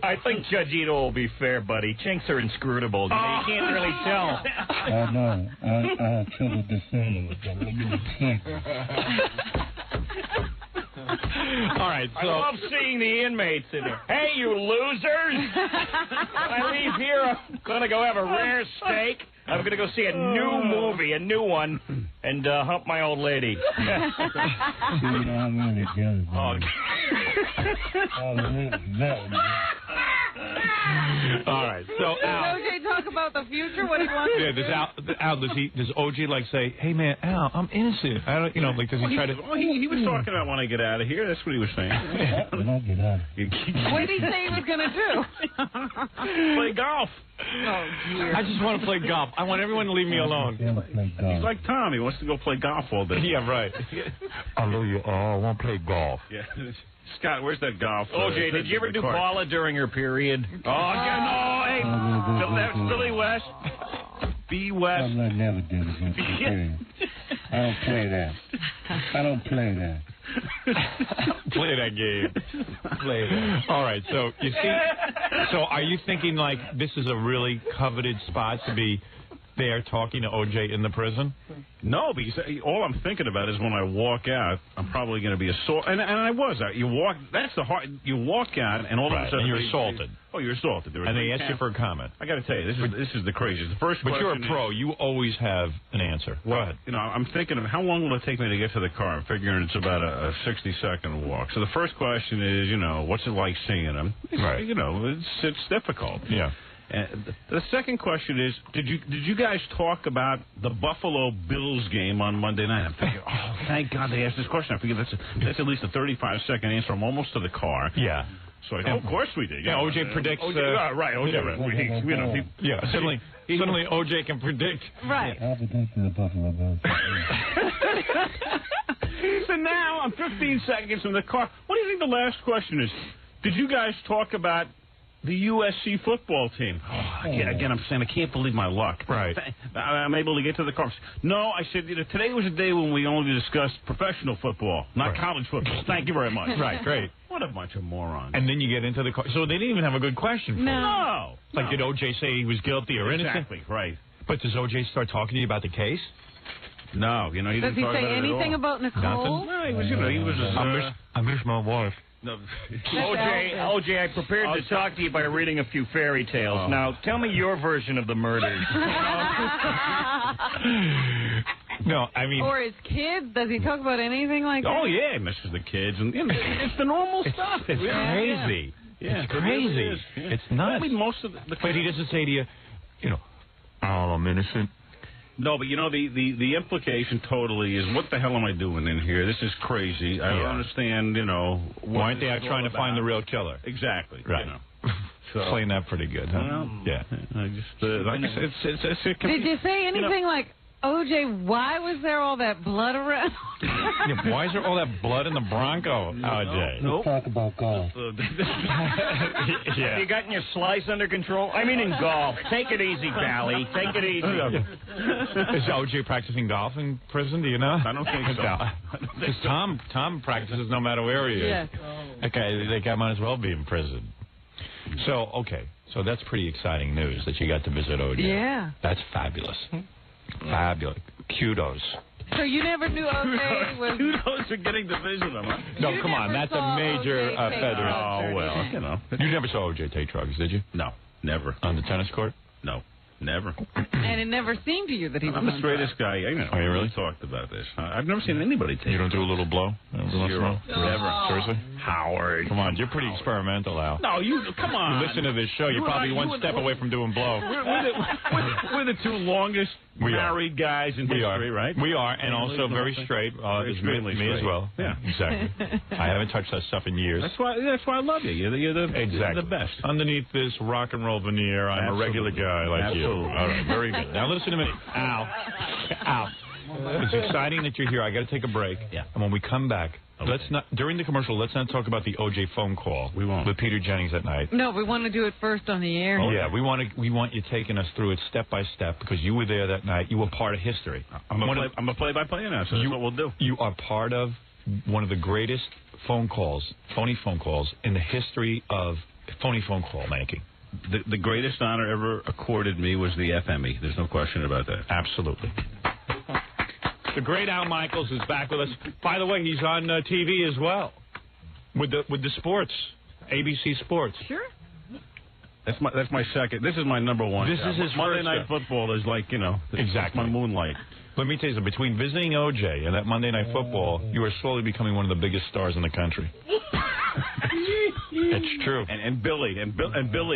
I think Judge Ito will be fair, buddy. Chinks are inscrutable. You can't really tell. I know. I have trouble discerning with them. All right, so... I love seeing the inmates in here. Hey, you losers! When I leave here, I'm going to go have a rare steak. I'm going to go see a new movie, a new one, and hump my old lady. I'm really jealous. All right, so Al... Does OJ talk about the future? What he wants to do? Does OJ like say, hey man, Al, I'm innocent. I don't, like does he try to? He was talking about when I get out of here. That's what he was saying. When I get out. What did he say he was going to do? Play golf. Oh dear. I just want to play golf. I want everyone to leave me alone. He's like Tom. He wants to go play golf all day. Yeah, right. I love you. I want to play golf. Yeah. Scott, where's that golf? OJ, did you ever do Paula during her period? Oh, yeah, no. Hey, that's Billy West. B. West. I never did it. I don't play that. I don't play that. Play that game. Play that. All right, so you see, so are you thinking like this is a really coveted spot to be there talking to OJ in the prison? No, because all I'm thinking about is when I walk out, I'm probably going to be assaulted. And I was out. You walk. That's the hard. You walk out, and all of a sudden and you're assaulted. Oh, you're assaulted. And they ask you for a comment. I got to tell you, this is the craziest. The first but question you're a pro. You always have an answer. Go ahead. You know, I'm thinking of how long will it take me to get to the car. I'm figuring it's about a 60-second walk. So the first question is, you know, what's it like seeing him? Right. You know, it's difficult. Yeah. And the second question is, did you guys talk about the Buffalo Bills game on Monday night? I'm thinking, oh, thank God they asked this question. I figure that's at least a 35-second answer. I'm almost to the car. Yeah. So I of course we did. Yeah, OJ predicts. Right, OJ. Suddenly OJ can predict. Right. I'll predict the Buffalo Bills. So now I'm 15 seconds from the car. What do you think the last question is? Did you guys talk about the USC football team? Oh, again, I'm saying I can't believe my luck. Right. I'm able to get to the car. No, I said, today was a day when we only discussed professional football, not college football. Thank you very much. Right, great. What a bunch of morons. And then you get into the car. So they didn't even have a good question for you. No. Like, did OJ say he was guilty or innocent? Exactly, right. But does OJ start talking to you about the case? No, he Does didn't he talk say about it anything at all. about Nicole? No, he was, I miss my wife. No. OJ, I prepared to talk to you by reading a few fairy tales. Oh. Now, tell me your version of the murders. No, I mean... Or his kids? Does he talk about anything like that? Oh, yeah, he misses the kids. And it's the normal stuff. It's crazy. Yeah, it's crazy. Really is. Yeah. It's nuts. I mean, most of the but he doesn't say to you, oh, I'm innocent. No, but the implication totally is, what the hell am I doing in here? This is crazy. I don't understand, Why aren't they out trying to find the real killer? Exactly. Right. So, playing that pretty good, huh? Well, yeah. I just, like I said, Did you say anything like, OJ, why was there all that blood around? Yeah, why is there all that blood in the Bronco, OJ? Let's talk about golf. Yeah. Have you gotten your slice under control? I mean, in golf. Take it easy, Pally. Take it easy. Is OJ practicing golf in prison? Do you know? I don't think so. Because Tom practices no matter where he is. Yeah. Okay, the guy might as well be in prison. So, so that's pretty exciting news that you got to visit OJ. Yeah. That's fabulous. Fabulous. Kudos. So you never knew OJ was... Kudos for getting to visit him, huh? No, You come on. never That's saw a major OJ take feather. drugs Oh, well, You never saw OJ take drugs, did you? No, never. On the tennis court? No, never. And it never seemed to you that he was I'm the on straightest guy. I know. Oh, you really? We talked about this. I've never seen anybody take You don't do a little blow? Zero. Never. Seriously? Howard. Come on, you're pretty experimental, Al. No, come on. You listen to this show, you're probably one step away from doing blow. We're the two longest married guys in history, right? We are, and also very straight. Extremely me as straight. well. Yeah, exactly. I haven't touched that stuff in years. That's why I love you. You're the best. Underneath this rock and roll veneer, I'm a regular guy like you. All right, very good. Now listen to me, Al. It's exciting that you're here. I got to take a break. Yeah. And when we come back, let's not during the commercial. Let's not talk about the OJ phone call. We won't. With Peter Jennings at night. No, we want to do it first on the air. Oh, yeah, we want you taking us through it step by step because you were there that night. You were part of history. I'm a play-by-play announcer. That's what we'll do. You are part of one of the greatest phone calls, phony phone calls, in the history of phony phone call making. The greatest honor ever accorded me was the FME. There's no question about that. Absolutely. The great Al Michaels is back with us. By the way, he's on TV as well with the sports, ABC Sports. Sure. That's my second. This is my number one. This is his Monday first Night Football is like exactly my moonlight. Let me tell you something. Between visiting OJ and that Monday Night Football, you are slowly becoming one of the biggest stars in the country. It's true. And Billy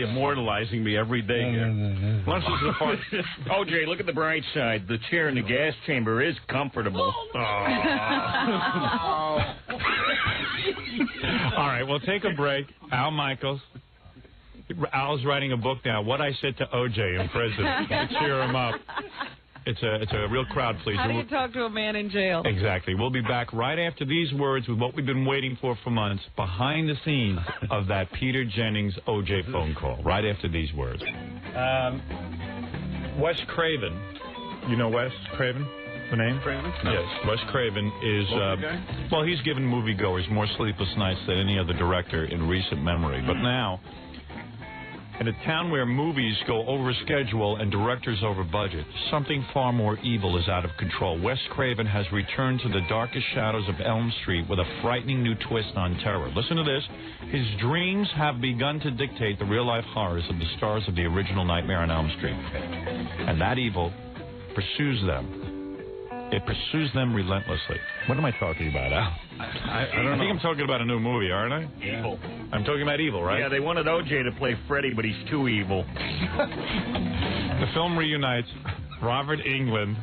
immortalizing me every day here. Let's listen to part. OJ, look at the bright side. The chair in the gas chamber is comfortable. All right, we'll take a break. Al Michaels. Al's writing a book now, What I Said to OJ in Prison, to cheer him up. It's a real crowd pleaser. How do you talk to a man in jail? Exactly. We'll be back right after these words with what we've been waiting for months, behind the scenes of that Peter Jennings OJ phone call. Right after these words. Wes Craven. You know Wes Craven? the name? No. Yes, Wes Craven is, well, he's given moviegoers more sleepless nights than any other director in recent memory. But now, in a town where movies go over schedule and directors over budget, something far more evil is out of control. Wes Craven has returned to the darkest shadows of Elm Street with a frightening new twist on terror. Listen to this. His dreams have begun to dictate the real-life horrors of the stars of the original Nightmare on Elm Street. And that evil pursues them. It pursues them relentlessly. What am I talking about, Al? I don't know. I think I'm talking about a new movie, aren't I? Evil. I'm talking about evil, right? Yeah, they wanted O.J. to play Freddy, but he's too evil. The film reunites Robert Englund,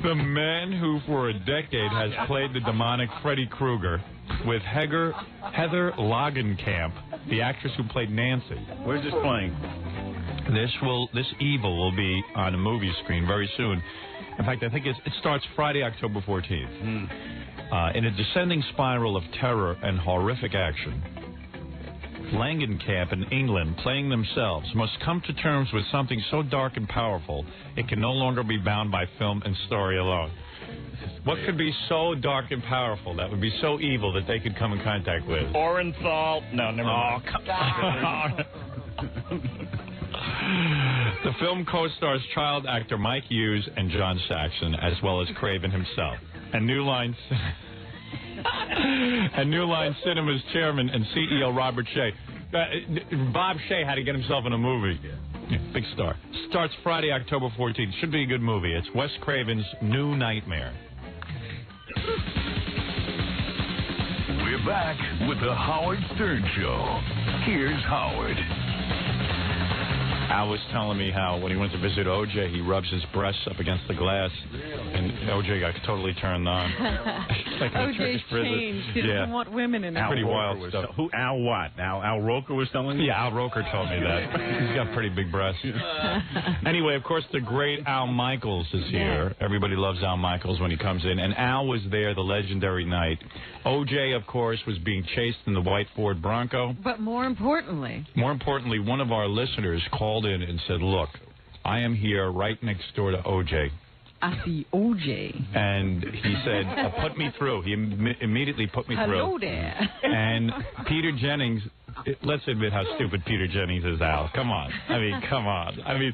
the man who for a decade has played the demonic Freddy Krueger, with Heather Langenkamp, the actress who played Nancy. Where's this playing? This evil will be on a movie screen very soon. In fact, I think it starts Friday, October 14th. In a descending spiral of terror and horrific action, Langenkamp and England, playing themselves, must come to terms with something so dark and powerful it can no longer be bound by film and story alone. What could be so dark and powerful that would be so evil that they could come in contact with? Orenthal. No, never mind. Come on. The film co-stars child actor Mike Hughes and John Saxon, as well as Craven himself. And New Line Cinema's chairman and CEO Robert Shea. Bob Shea had to get himself in a movie. Yeah, big star. Starts Friday, October 14th. Should be a good movie. It's Wes Craven's New Nightmare. We're back with the Howard Stern Show. Here's Howard. Al was telling me how when he went to visit O.J., he rubs his breasts up against the glass, and O.J. got totally turned on. Like O.J. changed. He doesn't want women in it. Pretty wild stuff. Who? Al what? Al Roker was telling you? Yeah, Al Roker told me that. He's got pretty big breasts. Anyway, of course, the great Al Michaels is here. Everybody loves Al Michaels when he comes in. And Al was there the legendary night. O.J., of course, was being chased in the white Ford Bronco. But more importantly, one of our listeners called in and said, look, I am here right next door to O.J. I see O.J. And he said, put me through. He immediately put me through. Hello there. And Peter Jennings, let's admit how stupid Peter Jennings is, Al. Come on. I mean, come on. I mean,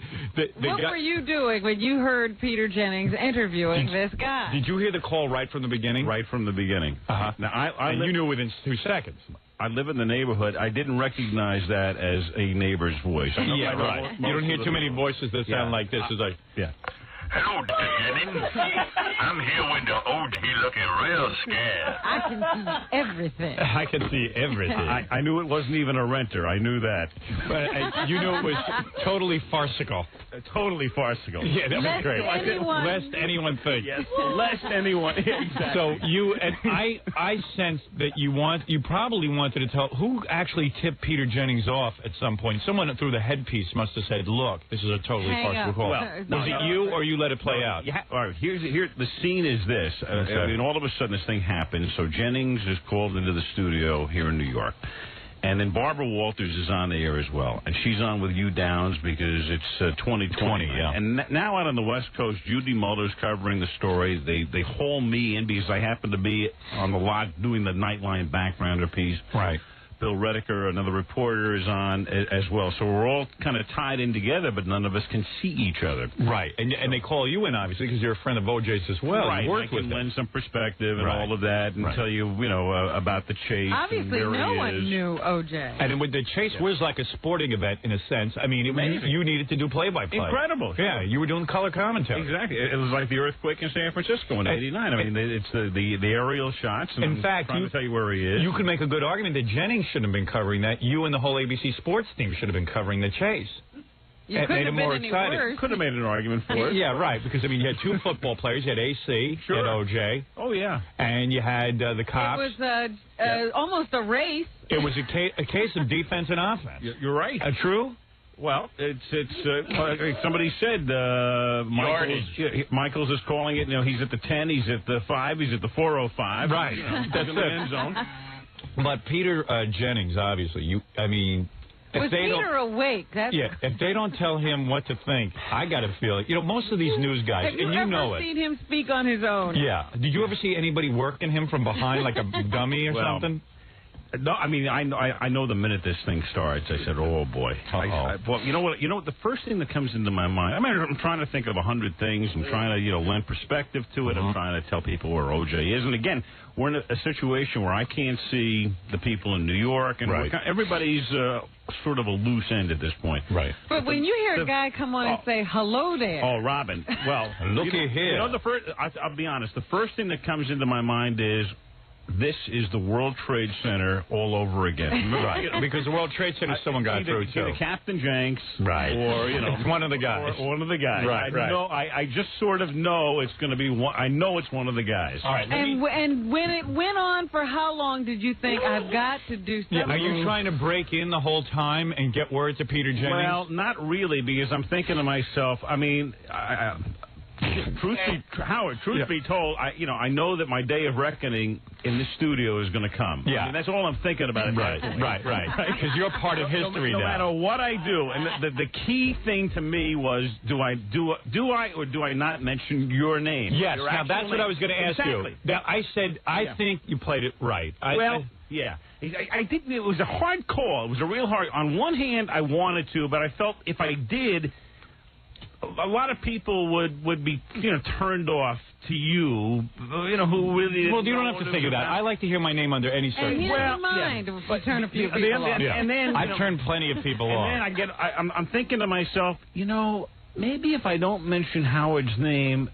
what were you doing when you heard Peter Jennings interviewing this guy? Did you hear the call right from the beginning? Right from the beginning. Uh-huh. Now, you knew within 2 seconds. I live in the neighborhood. I didn't recognize that as a neighbor's voice. Yeah, right. You don't hear too many voices that sound like this. It's like, yeah. Hello, Jennings. I'm here with the OG looking real scared. I can see everything. I can see everything. I knew it wasn't even a renter. I knew that. But you knew it was totally farcical. Totally farcical. Yeah, that was great. Lest anyone think. Yes, lest anyone. Exactly. So you and I sensed that you probably wanted to tell who actually tipped Peter Jennings off at some point. Someone through the headpiece must have said, "Look, this is a totally farcical call." Well, was it you or you let it play out? Yeah. All right. Here. The scene is this. And all of a sudden, this thing happens. So Jennings is called into the studio here in New York. And then Barbara Walters is on the air as well. And she's on with you Downs because it's 2020. Yeah. And now out on the West Coast, Judy Muller's covering the story. They haul me in because I happen to be on the lot doing the Nightline backgrounder piece. Right. Bill Rediker, another reporter, is on as well. So we're all kind of tied in together, but none of us can see each other. Right. And they call you in, obviously, because you're a friend of OJ's as well. Right. You work I can with lend some perspective and right. all of that and tell you, about the chase. Obviously, and where no he one is. knew OJ. And with the chase was like a sporting event in a sense. I mean, you needed to do play-by-play. Incredible. Yeah, you were doing color commentary. Exactly. It was like the earthquake in San Francisco in '89. I mean, it's the aerial shots. And in fact, I'm trying to tell you where he is. You could make a good argument that Jennings shouldn't have been covering that. You and the whole ABC sports team should have been covering the chase. You couldn't have been any worse. Could have made an argument for it. Yeah, right. Because, I mean, you had two football players. You had AC, you had OJ. Oh, yeah. And you had the cops. It was almost a race. It was a case of defense and offense. You're right. True? Well, it's somebody said Michaels is calling it. He's at the 10, he's at the 5, he's at the 405. Right. That's in the end zone. But Peter Jennings, obviously, Was Peter awake? Yeah, if they don't tell him what to think, I got to feel it. You know, most of these news guys, Have you and you ever know it. seen him speak on his own? Yeah. Did you ever see anybody working him from behind like a dummy or something? No, I mean, I know the minute this thing starts, I said, oh, boy. Well, you know what? The first thing that comes into my mind, I mean, I'm trying to think of 100 things. I'm trying to, lend perspective to it. I'm trying to tell people where OJ is. And, again, we're in a situation where I can't see the people in New York. And everybody's sort of a loose end at this point. Right. But when you hear a guy come on and say, hello there. Oh, Robin. Well, looky here. I'll be honest. The first thing that comes into my mind is, this is the World Trade Center all over again. Right. Because the World Trade Center, someone got through, too. Either Captain Jenks. Right. Or, it's one of the guys. Or one of the guys. Right, I just sort of know it's going to be one. I know it's one of the guys. All right. And when it went on for how long did you think, I've got to do something? Yeah, are you trying to break in the whole time and get word to Peter Jennings? Well, not really, because I'm thinking to myself, I mean, truth be told, I know that my day of reckoning in this studio is going to come. Yeah. I mean, that's all I'm thinking about. Right. Because you're part of history no now. No matter what I do, and the key thing to me was, do I or do I not mention your name? Yes. Now that's what I was going to ask you. Now, I said I think you played it right. Yeah. I think it was a hard call. It was a real hard. On one hand, I wanted to, but I felt if I did, a lot of people would be turned off to you, who really. Well, you don't have to think of that. I like to hear my name under any And he circumstance. doesn't mind if we turn a few people off. And then I've turned plenty of people off. And then I'm thinking to myself, maybe if I don't mention Howard's name,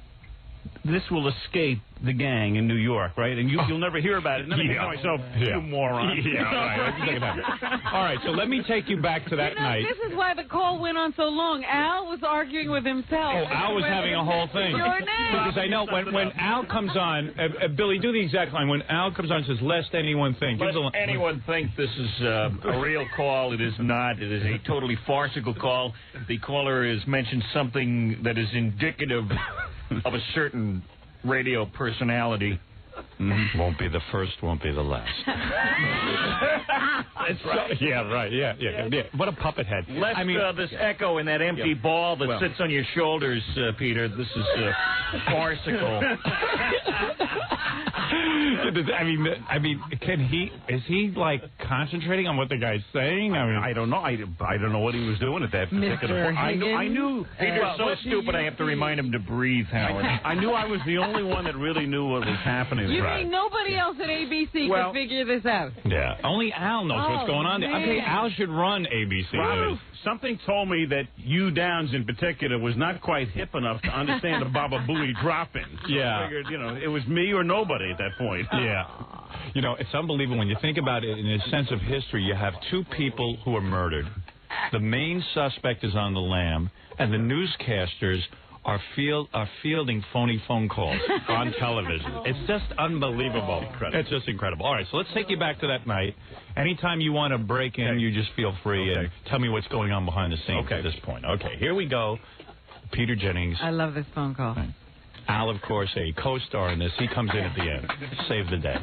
this will escape the gang in New York, right? And you'll never hear about it. And then I think to myself, you moron. Yeah, right. All right, so let me take you back to that night. This is why the call went on so long. Al was arguing with himself. Oh, Al was having a whole thing. Your name. Because I know when Al comes on, Billy, do the exact line. When Al comes on and says, lest anyone think. Lest anyone think this is a real call. It is not. It is a totally farcical call. The caller has mentioned something that is indicative of a certain radio personality. Won't be the first, won't be the last. That's right. Yeah, right. Yeah. What a puppet head. Less this echo in that empty ball that sits on your shoulders, Peter. This is farcical. I mean, is he like concentrating on what the guy's saying? I mean, I don't know. I don't know what he was doing at that particular point. I knew Peter's so stupid. I have to remind him to breathe, Howard. I knew I was the only one that really knew what was happening. You mean nobody else at ABC could figure this out? Yeah, only Al knows what's going on there. Man. Okay, Al should run ABC News. Something told me that you Downs in particular was not quite hip enough to understand the Baba Booey drop-in. So I figured, it was me or nobody at that point. Yeah. It's unbelievable when you think about it in a sense of history. You have two people who are murdered. The main suspect is on the lam, and the newscasters are fielding phony phone calls on television. It's just unbelievable. It's just incredible. All right, so let's take you back to that night. Anytime you want to break in, you just feel free and tell me what's going on behind the scenes at this point. Okay, here we go. Peter Jennings. I love this phone call. Al, of course, a co-star in this. He comes in at the end. Save the day.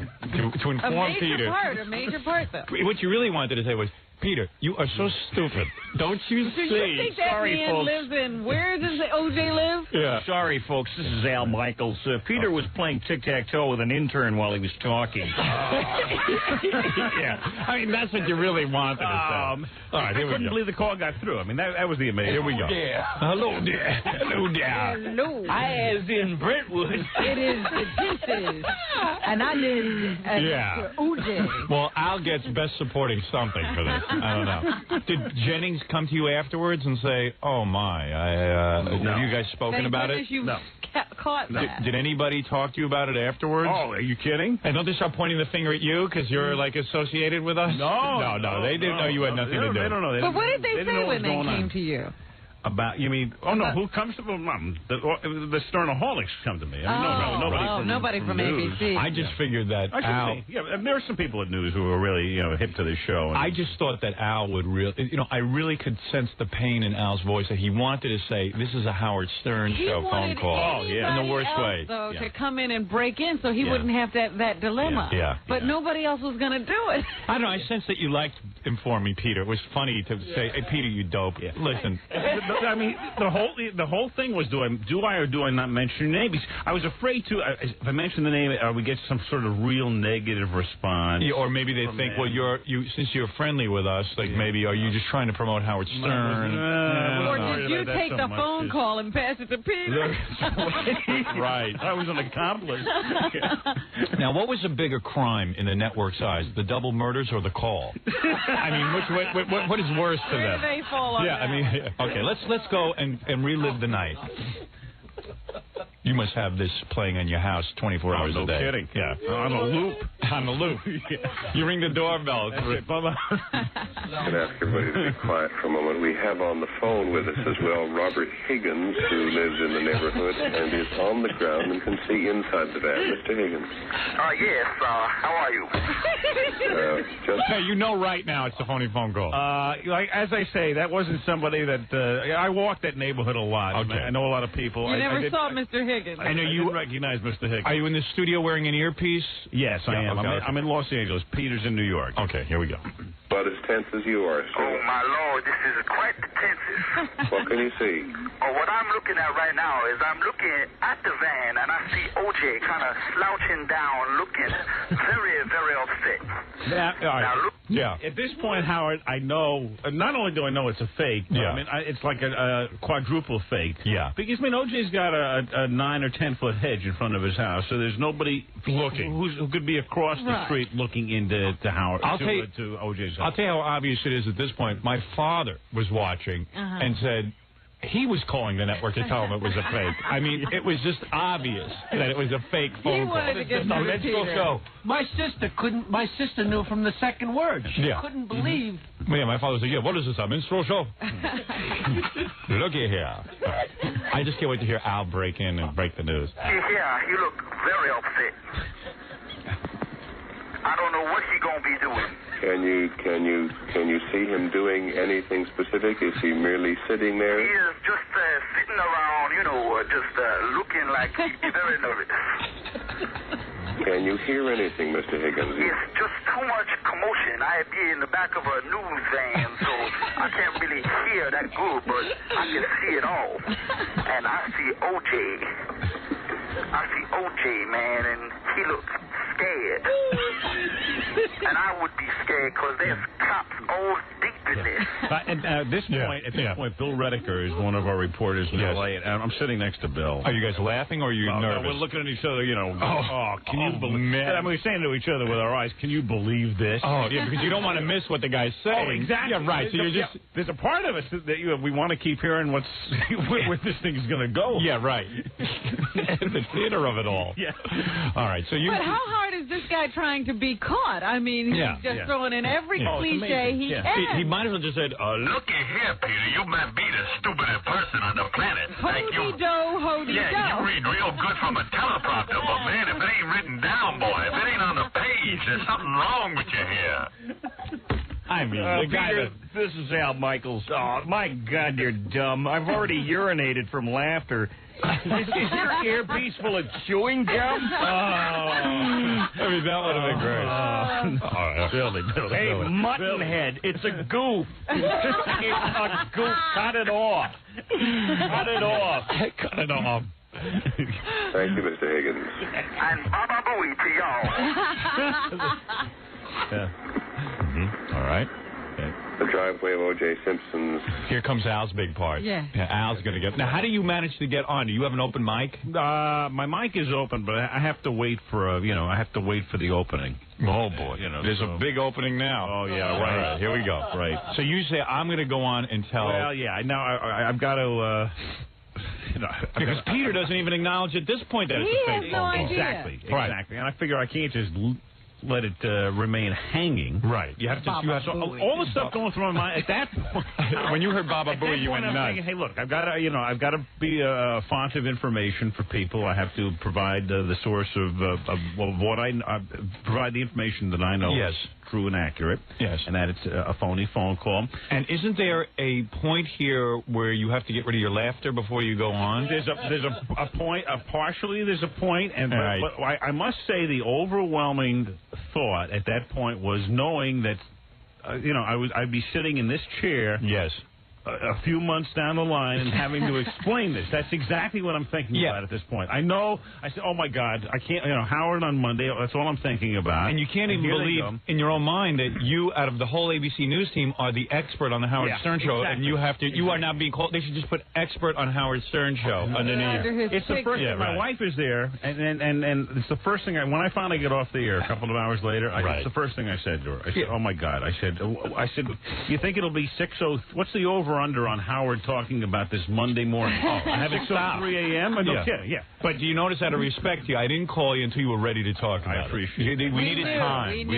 To inform Peter. A major part, though. What you really wanted to say was, Peter, you are so stupid. Don't you see? Do you think that man lives in, where does OJ live? Yeah. Sorry, folks, this is Al Michaels. Peter was playing tic-tac-toe with an intern while he was talking. Yeah. I mean, that's what you really wanted to say. All right, here we go. I couldn't believe the call got through. I mean, that was the amazing. Here we go. Hello there. Hello there. Hello. I is in Brentwood. It is the Deuces. And I live at OJ. Well, Al gets best supporting something for this. I don't know. Did Jennings come to you afterwards and say, "Oh my, have you guys spoken about it?" You caught that. Did anybody talk to you about it afterwards? Oh, are you kidding? And don't they start pointing the finger at you because you're like associated with us? No, they didn't know you had nothing to do. They don't know. But what did they say when they came to you? About, you mean, oh no, who comes to the Sternaholics come to me. I mean, nobody from ABC. I just figured that Al... there are some people at News who are really, hip to the show. And I just thought that Al would really, I really could sense the pain in Al's voice that he wanted to say, this is a Howard Stern show phone call. In the worst way. Though, to come in and break in so he wouldn't have that dilemma. But nobody else was going to do it. I don't know, I sense that you liked Inform Me, Peter. It was funny to say, hey, Peter, you dope. Listen. I mean, the whole thing was, do I or do I not mention your name? Because I was afraid to. If I mention the name, we get some sort of real negative response. Or maybe they think, well, since you're friendly with us, like maybe are you just trying to promote Howard Stern? Or did you take the phone call and pass it to Peter? Right. I was an accomplice. Now, what was a bigger crime in the network's eyes, the double murders or the call? I mean, what is worse to them? Where do they fall on that? I mean, okay, let's go and relive the night. You must have this playing in your house 24 hours a day. No kidding. Yeah. On a loop. On a loop. You ring the doorbell. I'm going to ask everybody to be quiet for a moment. We have on the phone with us as well Robert Higgins, who lives in the neighborhood and is on the ground and can see inside the van. Mr. Higgins. Yes. How are you? Hey, you know right now it's a phony phone call. As I say, that wasn't somebody that... I walked that neighborhood a lot. Okay. I know a lot of people. You never saw Mr. Higgins. I know you recognize Mr. Higgins. Are you in the studio wearing an earpiece? Yes, I am. Okay. I'm in Los Angeles. Peter's in New York. Okay, here we go. About as tense as you are, sir. Oh, my Lord, this is quite tense. What can you see? Oh, what I'm looking at right now is I'm looking at the van, and I see O.J. kind of slouching down, looking very, very upset. At this point, Howard, I know, not only do I know it's a fake, but I mean, it's like a quadruple fake. Yeah. Because, I mean, O.J.'s got a 9 or 10 foot hedge in front of his house, so there's nobody looking who could be across the street looking into Howard to O.J.'s house. I'll tell you how obvious it is at this point. My father was watching and said he was calling the network to tell him it was a fake. I mean, it was just obvious that it was a fake phone call. Wanted to get no minstrel show. My sister knew from the second word. She couldn't believe. Yeah, my father said, what is this, a minstrel show? Looky here. I just can't wait to hear Al break in and break the news. Yeah, you look very upset. I don't know what he's going to be doing. Can you see him doing anything specific? Is he merely sitting there? He is just sitting around, just looking like he'd be very nervous. Can you hear anything, Mr. Higgins? It's just too much commotion. I'd be in the back of a news van, so I can't really hear that good, but I can see it all. And I see O.J., man, and he looks scared. And I would be scared because there's cops all deep in this. At this point, Bill Redeker is one of our reporters in L.A., and I'm sitting next to Bill. Are you guys laughing or are you nervous? No, we're looking at each other, can you believe... Man. I mean, we're saying to each other with our eyes, can you believe this? Oh, yeah, because you don't want to miss what the guy's saying. Oh, exactly. Yeah, right. So you're just... There's a part of us that we want to keep hearing where this thing's going to go. Yeah, right. The theater of it all. Yeah. All right, so you... But how hard is this guy trying to be caught? I mean, he's just throwing in every cliche he can. He might as well just said, looky here, Peter, you might be the stupidest person on the planet. Hody-do. Yeah, you read real good from a teleprompter, but man, if it ain't written down, boy, if it ain't on the page, there's something wrong with you here. I mean, the guy Peter, this is Al Michaels. Oh, my God, you're dumb. I've already urinated from laughter. Is your earpiece full of chewing gum? I mean, that would have been great. Billy. Hey, Muttonhead, it's a goof. It's a goof. Cut it off. Cut it off. Cut it off. Thank you, Mr. Higgins. And Baba Booey to y'all. All right. The driveway of O.J. Simpson's. Here comes Al's big part. Yeah. Al's going to get... Now, how do you manage to get on? Do you have an open mic? My mic is open, but I have to wait for I have to wait for the opening. Oh, boy. There's a big opening now. Oh, yeah, right. Here we go. Right. So you say, I'm going to go on and tell... Well, yeah. Now, I've got to... because Peter doesn't even acknowledge at this point that it's a fake phone call. Idea. Exactly. And I figure I can't just let it remain hanging. Right. You have to. So all the stuff going through my mind at that point. When you heard Baba Booey, you went I'm nuts. thinking, hey, look, I've got to be a font of information for people. I have to provide the source of what I provide the information that I know is true and accurate. Yes. And that it's a phony phone call. And isn't there a point here where you have to get rid of your laughter before you go on? There's a point. Partially, there's a point, and but I must say the overwhelming thought at that point was knowing that I'd be sitting in this chair. Yes. A few months down the line and having to explain this. That's exactly what I'm thinking about at this point. I know. I said, oh, my God, I can't, Howard on Monday, that's all I'm thinking about. And you can't even believe in your own mind that you, out of the whole ABC News team, are the expert on the Howard Stern Show, and you have to, you are now being called, they should just put expert on Howard Stern Show underneath. It's the first thing, my wife is there, and it's the first thing, when I finally get off the air a couple of hours later, it's the first thing I said to her. I said, oh, my God. I said, you think it'll be 6:00, what's the over-under on Howard talking about this Monday morning? I have it till 3 a.m.? But do you notice, out of respect to you, I didn't call you until you were ready to talk about it. I appreciate it. We needed time. We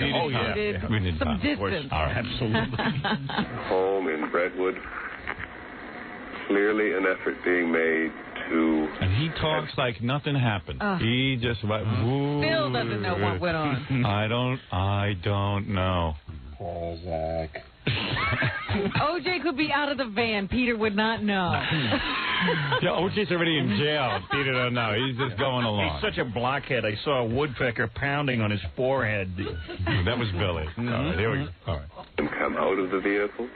needed some distance. Absolutely. Home in Brentwood. Clearly an effort being made to... And he talks like nothing happened. He just went, Still doesn't know what went on. I don't know. Poor Zach. OJ could be out of the van. Peter would not know. Yeah, OJ's already in jail. Peter don't know. He's just going along. He's such a blockhead. I saw a woodpecker pounding on his forehead. That was Billy. All right, here we go. All right. And come out of the vehicle.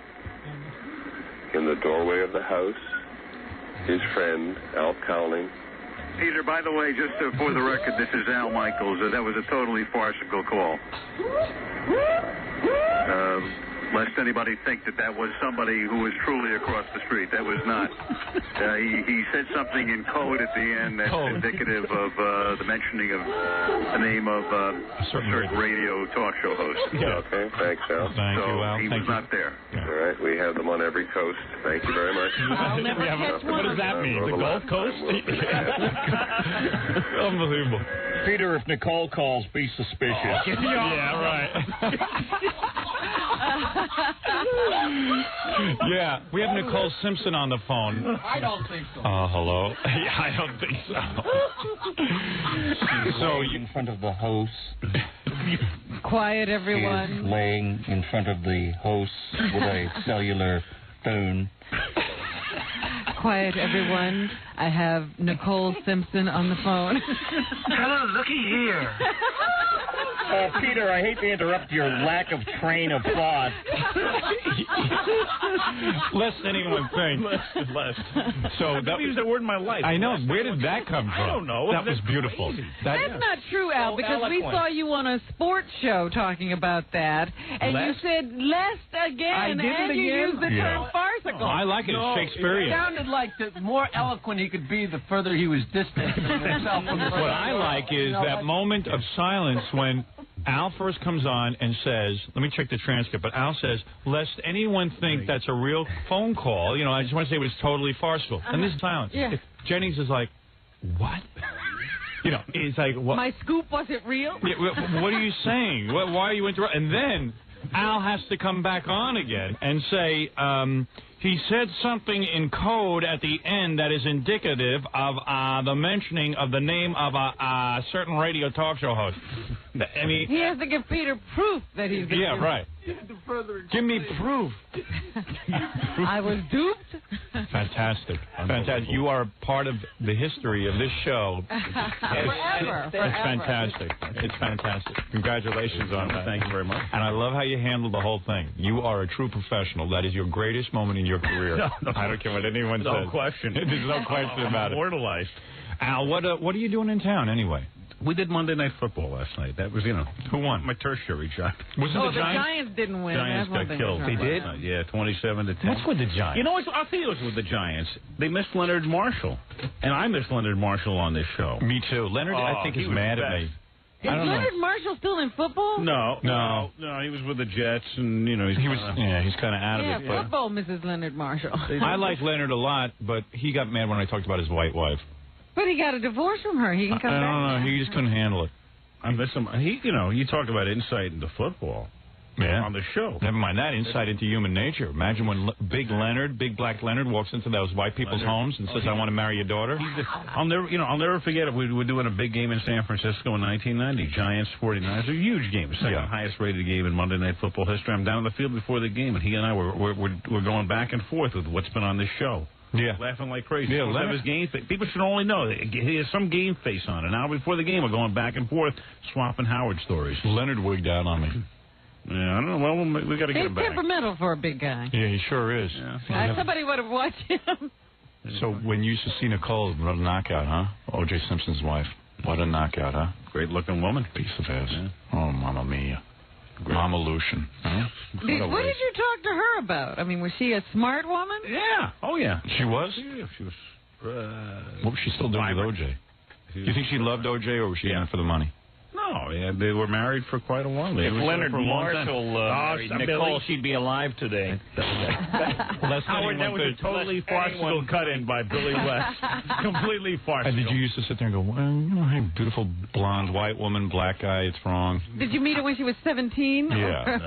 In the doorway of the house, his friend, Al Cowling. Peter, by the way, just for the record, this is Al Michaels. That was a totally farcical call. Lest anybody think that was somebody who was truly across the street. That was not. He said something in code at the end that's indicative of the mentioning of the name of a certain radio talk show host. Okay, thanks, Al. Thank you, Al. He was not there. All right, we have them on every coast. Thank you very much. I'll never catch one. What does that mean? The Gulf Coast? Unbelievable. Peter, if Nicole calls, be suspicious. Yeah, right. Yeah, we have Nicole Simpson on the phone. I don't think so. Hello? Yeah, I don't think so. So in front of the host. Quiet, everyone. She's laying in front of the host with a cellular phone. Quiet, everyone. I have Nicole Simpson on the phone. Hello, looky here. Peter, I hate to interrupt your lack of train of thought. Lest anyone think. Less. So I've used that word in my life. I know. Where did that come from? I don't know. That was beautiful. That's not true, Al, because we saw you on a sports show talking about that, and you said lest again, and you used the term farcical. I like it. It's Shakespearean. It sounded like the more eloquent he could be, the further he was distancing himself from the What I like is that moment of silence when Al first comes on and says, let me check the transcript, but Al says, lest anyone think that's a real phone call, I just want to say it was totally farcical. And this is silence. Yeah. Jennings is like, what? It's like, what? My scoop wasn't real? Yeah, what are you saying? Why are you interrupting? And then Al has to come back on again and say, he said something in code at the end that is indicative of the mentioning of the name of a certain radio talk show host. I mean, he has to give Peter proof that he's... Yeah, right. Give me proof. I was duped. Fantastic. Fantastic. You are part of the history of this show. Forever. It's fantastic. It's fantastic. Congratulations on that. Thank you very much. And I love how you handled the whole thing. You are a true professional. That is your greatest moment in your career. No, I don't care what anyone says. No question. There's no question about it. Immortalized. Al, what are you doing in town anyway? We did Monday Night Football last night. That was, Who won? My tertiary job. Was it the Giants didn't win. Giants got killed. They did? Yeah, 27-10. What's with the Giants? You know what? I'll tell you what's with the Giants. They missed Leonard Marshall. And I missed Leonard Marshall on this show. Me too. Leonard, I think, is mad at me. Is Leonard Marshall still in football? No, he was with the Jets, and he's kind of out of it. Yeah, football misses Leonard Marshall. I like Leonard a lot, but he got mad when I talked about his white wife. But he got a divorce from her. He can come back. I don't know. He just couldn't handle it. I miss him. You talk about insight into football. Yeah. On the show. Never mind that, insight into human nature. Imagine when big black Leonard, walks into those white people's homes and says, "I want to marry your daughter." I'll never forget it. We were doing a big game in San Francisco in 1990. Giants 49ers, a huge game, second highest rated game in Monday Night Football history. I'm down on the field before the game, and he and I we're going back and forth with what's been on this show. Yeah, laughing like crazy. Yeah, have his game face. People should only know that he has some game face on it. Now before the game, we're going back and forth, swapping Howard stories. Leonard wigged out on me. Yeah, I don't know. Well, we got to get him back. He's temperamental for a big guy. Yeah, he sure is. Yeah. Somebody would have watched him. So when you used to see Nicole, what a knockout, huh? O.J. Simpson's wife. What a knockout, huh? Great-looking woman. Piece of ass. Yeah. Oh, Mamma Mia. Mama Lucian. Huh? What did you talk to her about? I mean, was she a smart woman? Yeah. Oh, yeah. She was? Yeah, she was. What was she still doing with O.J.? Do you think she loved O.J. or was she in it for the money? No, yeah, they were married for quite a while. If Leonard Marshall married Nicole, she'd be alive today. Howard, that was a totally farcical cut-in by Billy West. Completely farcical. And did you used to sit there and go, well, hey, beautiful blonde white woman, black guy, it's wrong. Did you meet her when she was 17? Yeah.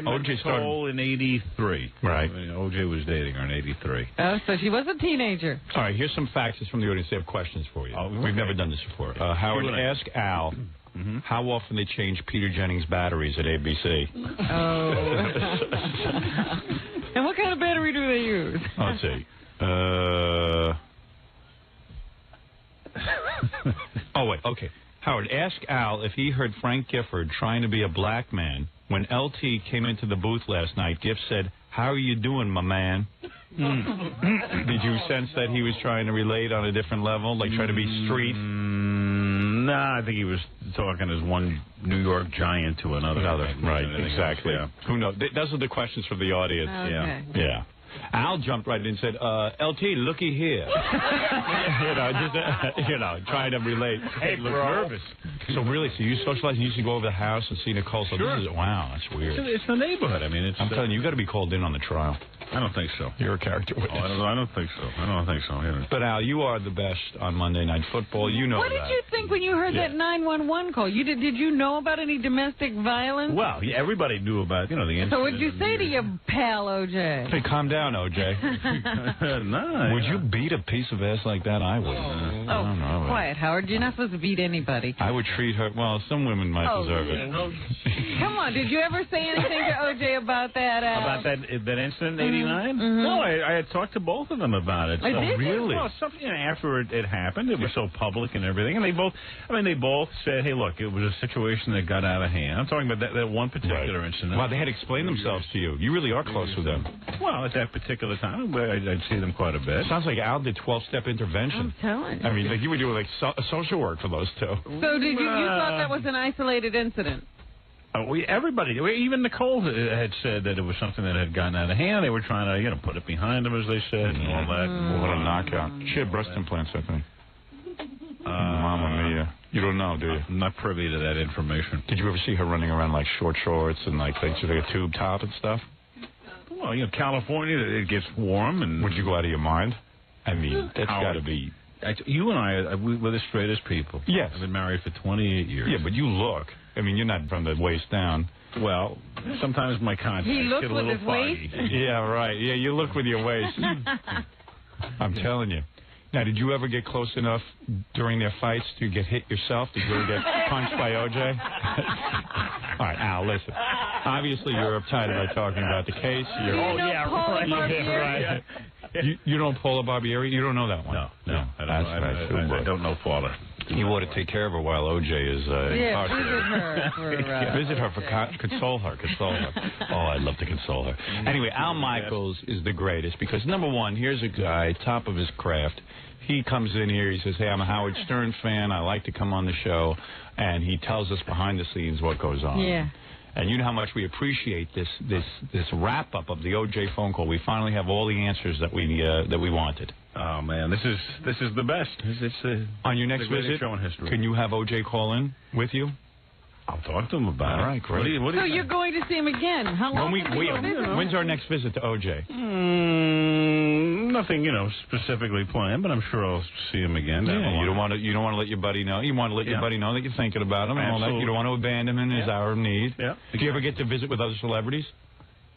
O.J. started in 83. Right. O.J. was dating her in 83. Oh, so she was a teenager. All right, here's some faxes from the audience. They have questions for you. We've never done this before. Howard, ask Al how often they change Peter Jennings' batteries at ABC. Oh. And what kind of battery do they use? Let's see. Oh, wait, okay. Howard, ask Al if he heard Frank Gifford trying to be a black man. When LT came into the booth last night, Giff said, "How are you doing, my man?" Did you sense that he was trying to relate on a different level, like try to be street? Nah, I think he was talking as one New York giant to another. Right, exactly. Yeah. Who knows? Those are the questions from the audience. Okay. Yeah. Al jumped right in and said, LT, looky here. Trying to relate. Hey, look bro. nervous. So really, so you socialize, you used to go over the house and see Nicole. So Sure. This is, wow, that's weird. It's the neighborhood. I mean, I'm telling you, you got to be called in on the trial. I don't think so. You're a character witness. I don't think so. I don't think so. Yeah. But Al, you are the best on Monday Night Football. You know What did you think when you heard that 911 call? Did you know about any domestic violence? Well, yeah, everybody knew about the incident. So what'd you say to your pal O.J.? Hey, calm down, O.J. No. Would you beat a piece of ass like that? I wouldn't. I don't know. Quiet, Howard. You're not supposed to beat anybody. I would treat her. Well, some women might deserve it. Come on. Did you ever say anything to O.J. about that? About that incident in '89? No, I had talked to both of them about it. Did you? Really? Well, something after it happened, it was so public and everything, and they both said, "Hey, look, it was a situation that got out of hand." I'm talking about that one particular incident. Well, they had explained themselves to you. You really are close with them. Well, at that particular time, I'd see them quite a bit. Sounds like Al did 12-step intervention. I'm telling you. I mean, like you were doing social work for those two. So did you thought that was an isolated incident? Everybody, even Nicole had said that it was something that had gotten out of hand. They were trying to, put it behind them, as they said, and all that. What a knockout. She had breast implants, I think. Mamma Mia. You don't know, do you? I'm not privy to that information. Did you ever see her running around like short shorts and like a tube top and stuff? Well, California, it gets warm. And would you go out of your mind? I mean, that's got to be... You and I, we're the straightest people. Yes. I've been married for 28 years. Yeah, but you look. I mean, you're not from the waist down. Well, sometimes my contacts get a little foggy. Yeah, right. Yeah, you look with your waist. I'm telling you. Now, did you ever get close enough during their fights to get hit yourself? Did you ever get punched by O.J.? All right, Al, listen. Obviously, you're uptight about talking about the case. Right. You know Paula Barbieri? You don't know that one? No. I don't know Paula. You ought to take care of her while O.J. is incarcerated. Visit her for console her. Oh, I'd love to console her. Anyway, Al Michaels is the greatest because, number one, here's a guy, top of his craft. He comes in here, he says, hey, I'm a Howard Stern fan. I like to come on the show. And he tells us behind the scenes what goes on. Yeah. And you know how much we appreciate this wrap-up of the O.J. phone call. We finally have all the answers that we wanted. Oh, man, this is the best. It's on your next visit, show in history. Can you have O.J. call in with you? I'll talk to him about it. All right, great. So you're going to see him again? How long? When's our next visit to O.J.? Nothing, specifically planned, but I'm sure I'll see him again. Yeah, you don't want to let your buddy know. You want to let your buddy know that you're thinking about him and all that. You don't want to abandon him in his hour of need. Yeah. Do you ever get to visit with other celebrities?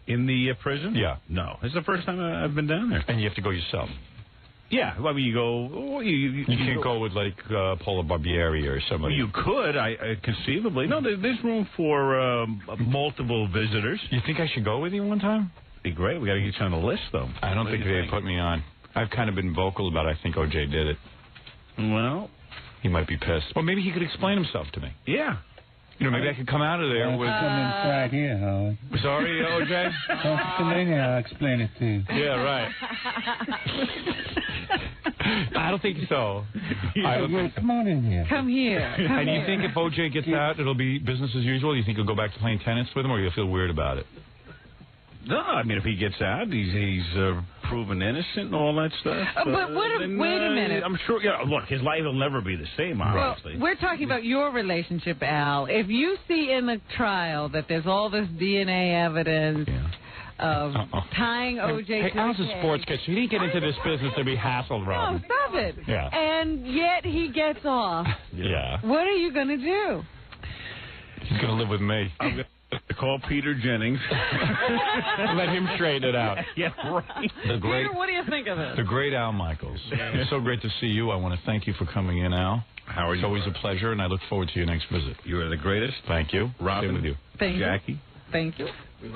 In the prison? Yeah. No. It's the first time I've been down there. And you have to go yourself? Yeah. I mean, you go... You can't go with, like, Paula Barbieri or somebody. Well, you could, conceivably. No, there's room for multiple visitors. You think I should go with you one time? Be great. We got to get you on the list, though. I don't think they put me on. I've kind of been vocal about I think O.J. did it. Well... He might be pissed. Well, maybe he could explain himself to me. Yeah. Maybe I could come out of there with... Come inside here, Howard. Sorry, O.J.? Come in here, I'll explain it to you. Yeah, right. I don't think so. Come on in here. Come here. And you think if O.J. gets out, it'll be business as usual? You think he'll go back to playing tennis with him, or you'll feel weird about it? No, I mean, if he gets out, he's proven innocent and all that stuff. But wait a minute. I'm sure, look, his life will never be the same, obviously. Well, we're talking about your relationship, Al. If you see in the trial that there's all this DNA evidence of tying O.J. to Al's a sports kid, so he didn't get into this business to be hassled, Robin. No, stop it. Yeah. And yet he gets off. Yeah. What are you going to do? He's going to live with me. I'm going to call Peter Jennings. Let him straighten it out. Yeah, right. Peter, what do you think of this? The great Al Michaels. It's so great to see you. I want to thank you for coming in, Al. How are you? It's always a pleasure, and I look forward to your next visit. You are the greatest. Thank you. Robin. Same with you. Thank Jackie. you. Thank you.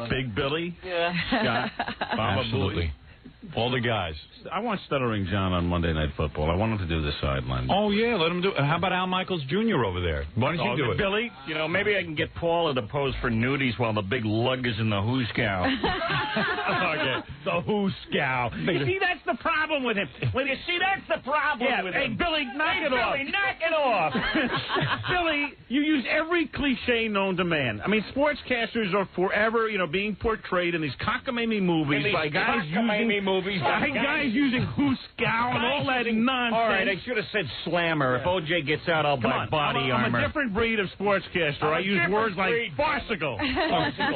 Big Billy. Yeah. Scott. Baba Absolutely. All the guys. I want Stuttering John on Monday Night Football. I want him to do the sideline. Oh, yeah, let him do it. How about Al Michaels Jr. over there? Why don't you do it? Billy, maybe I can get Paula to pose for nudies while the big lug is in the 𝗛𝗁𝗄𝗏. Okay, the 𝗛𝗁𝗄𝗏. You see, that's the problem with him. That's the problem with him. Hey, Billy, knock it off. Billy, knock it off. Billy, you use every cliche known to man. I mean, sportscasters are forever, being portrayed in these cockamamie movies by guys using 𝗛𝗁𝗄𝗏 and all that nonsense. All right, I should have said slammer. If O.J. gets out, I'll buy body armor. I'm a different breed of sportscaster. I use words like farcical.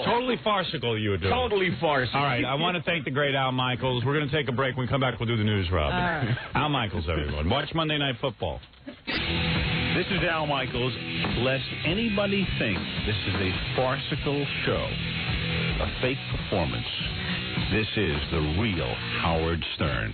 Totally farcical, you would do. Totally farcical. All right, I want to thank the great Al Michaels. We're going to take a break. When we come back, we'll do the news, Rob. Right. Al Michaels, everyone. Watch Monday Night Football. This is Al Michaels. Lest anybody think this is a farcical show, a fake performance. This is the real Howard Stern.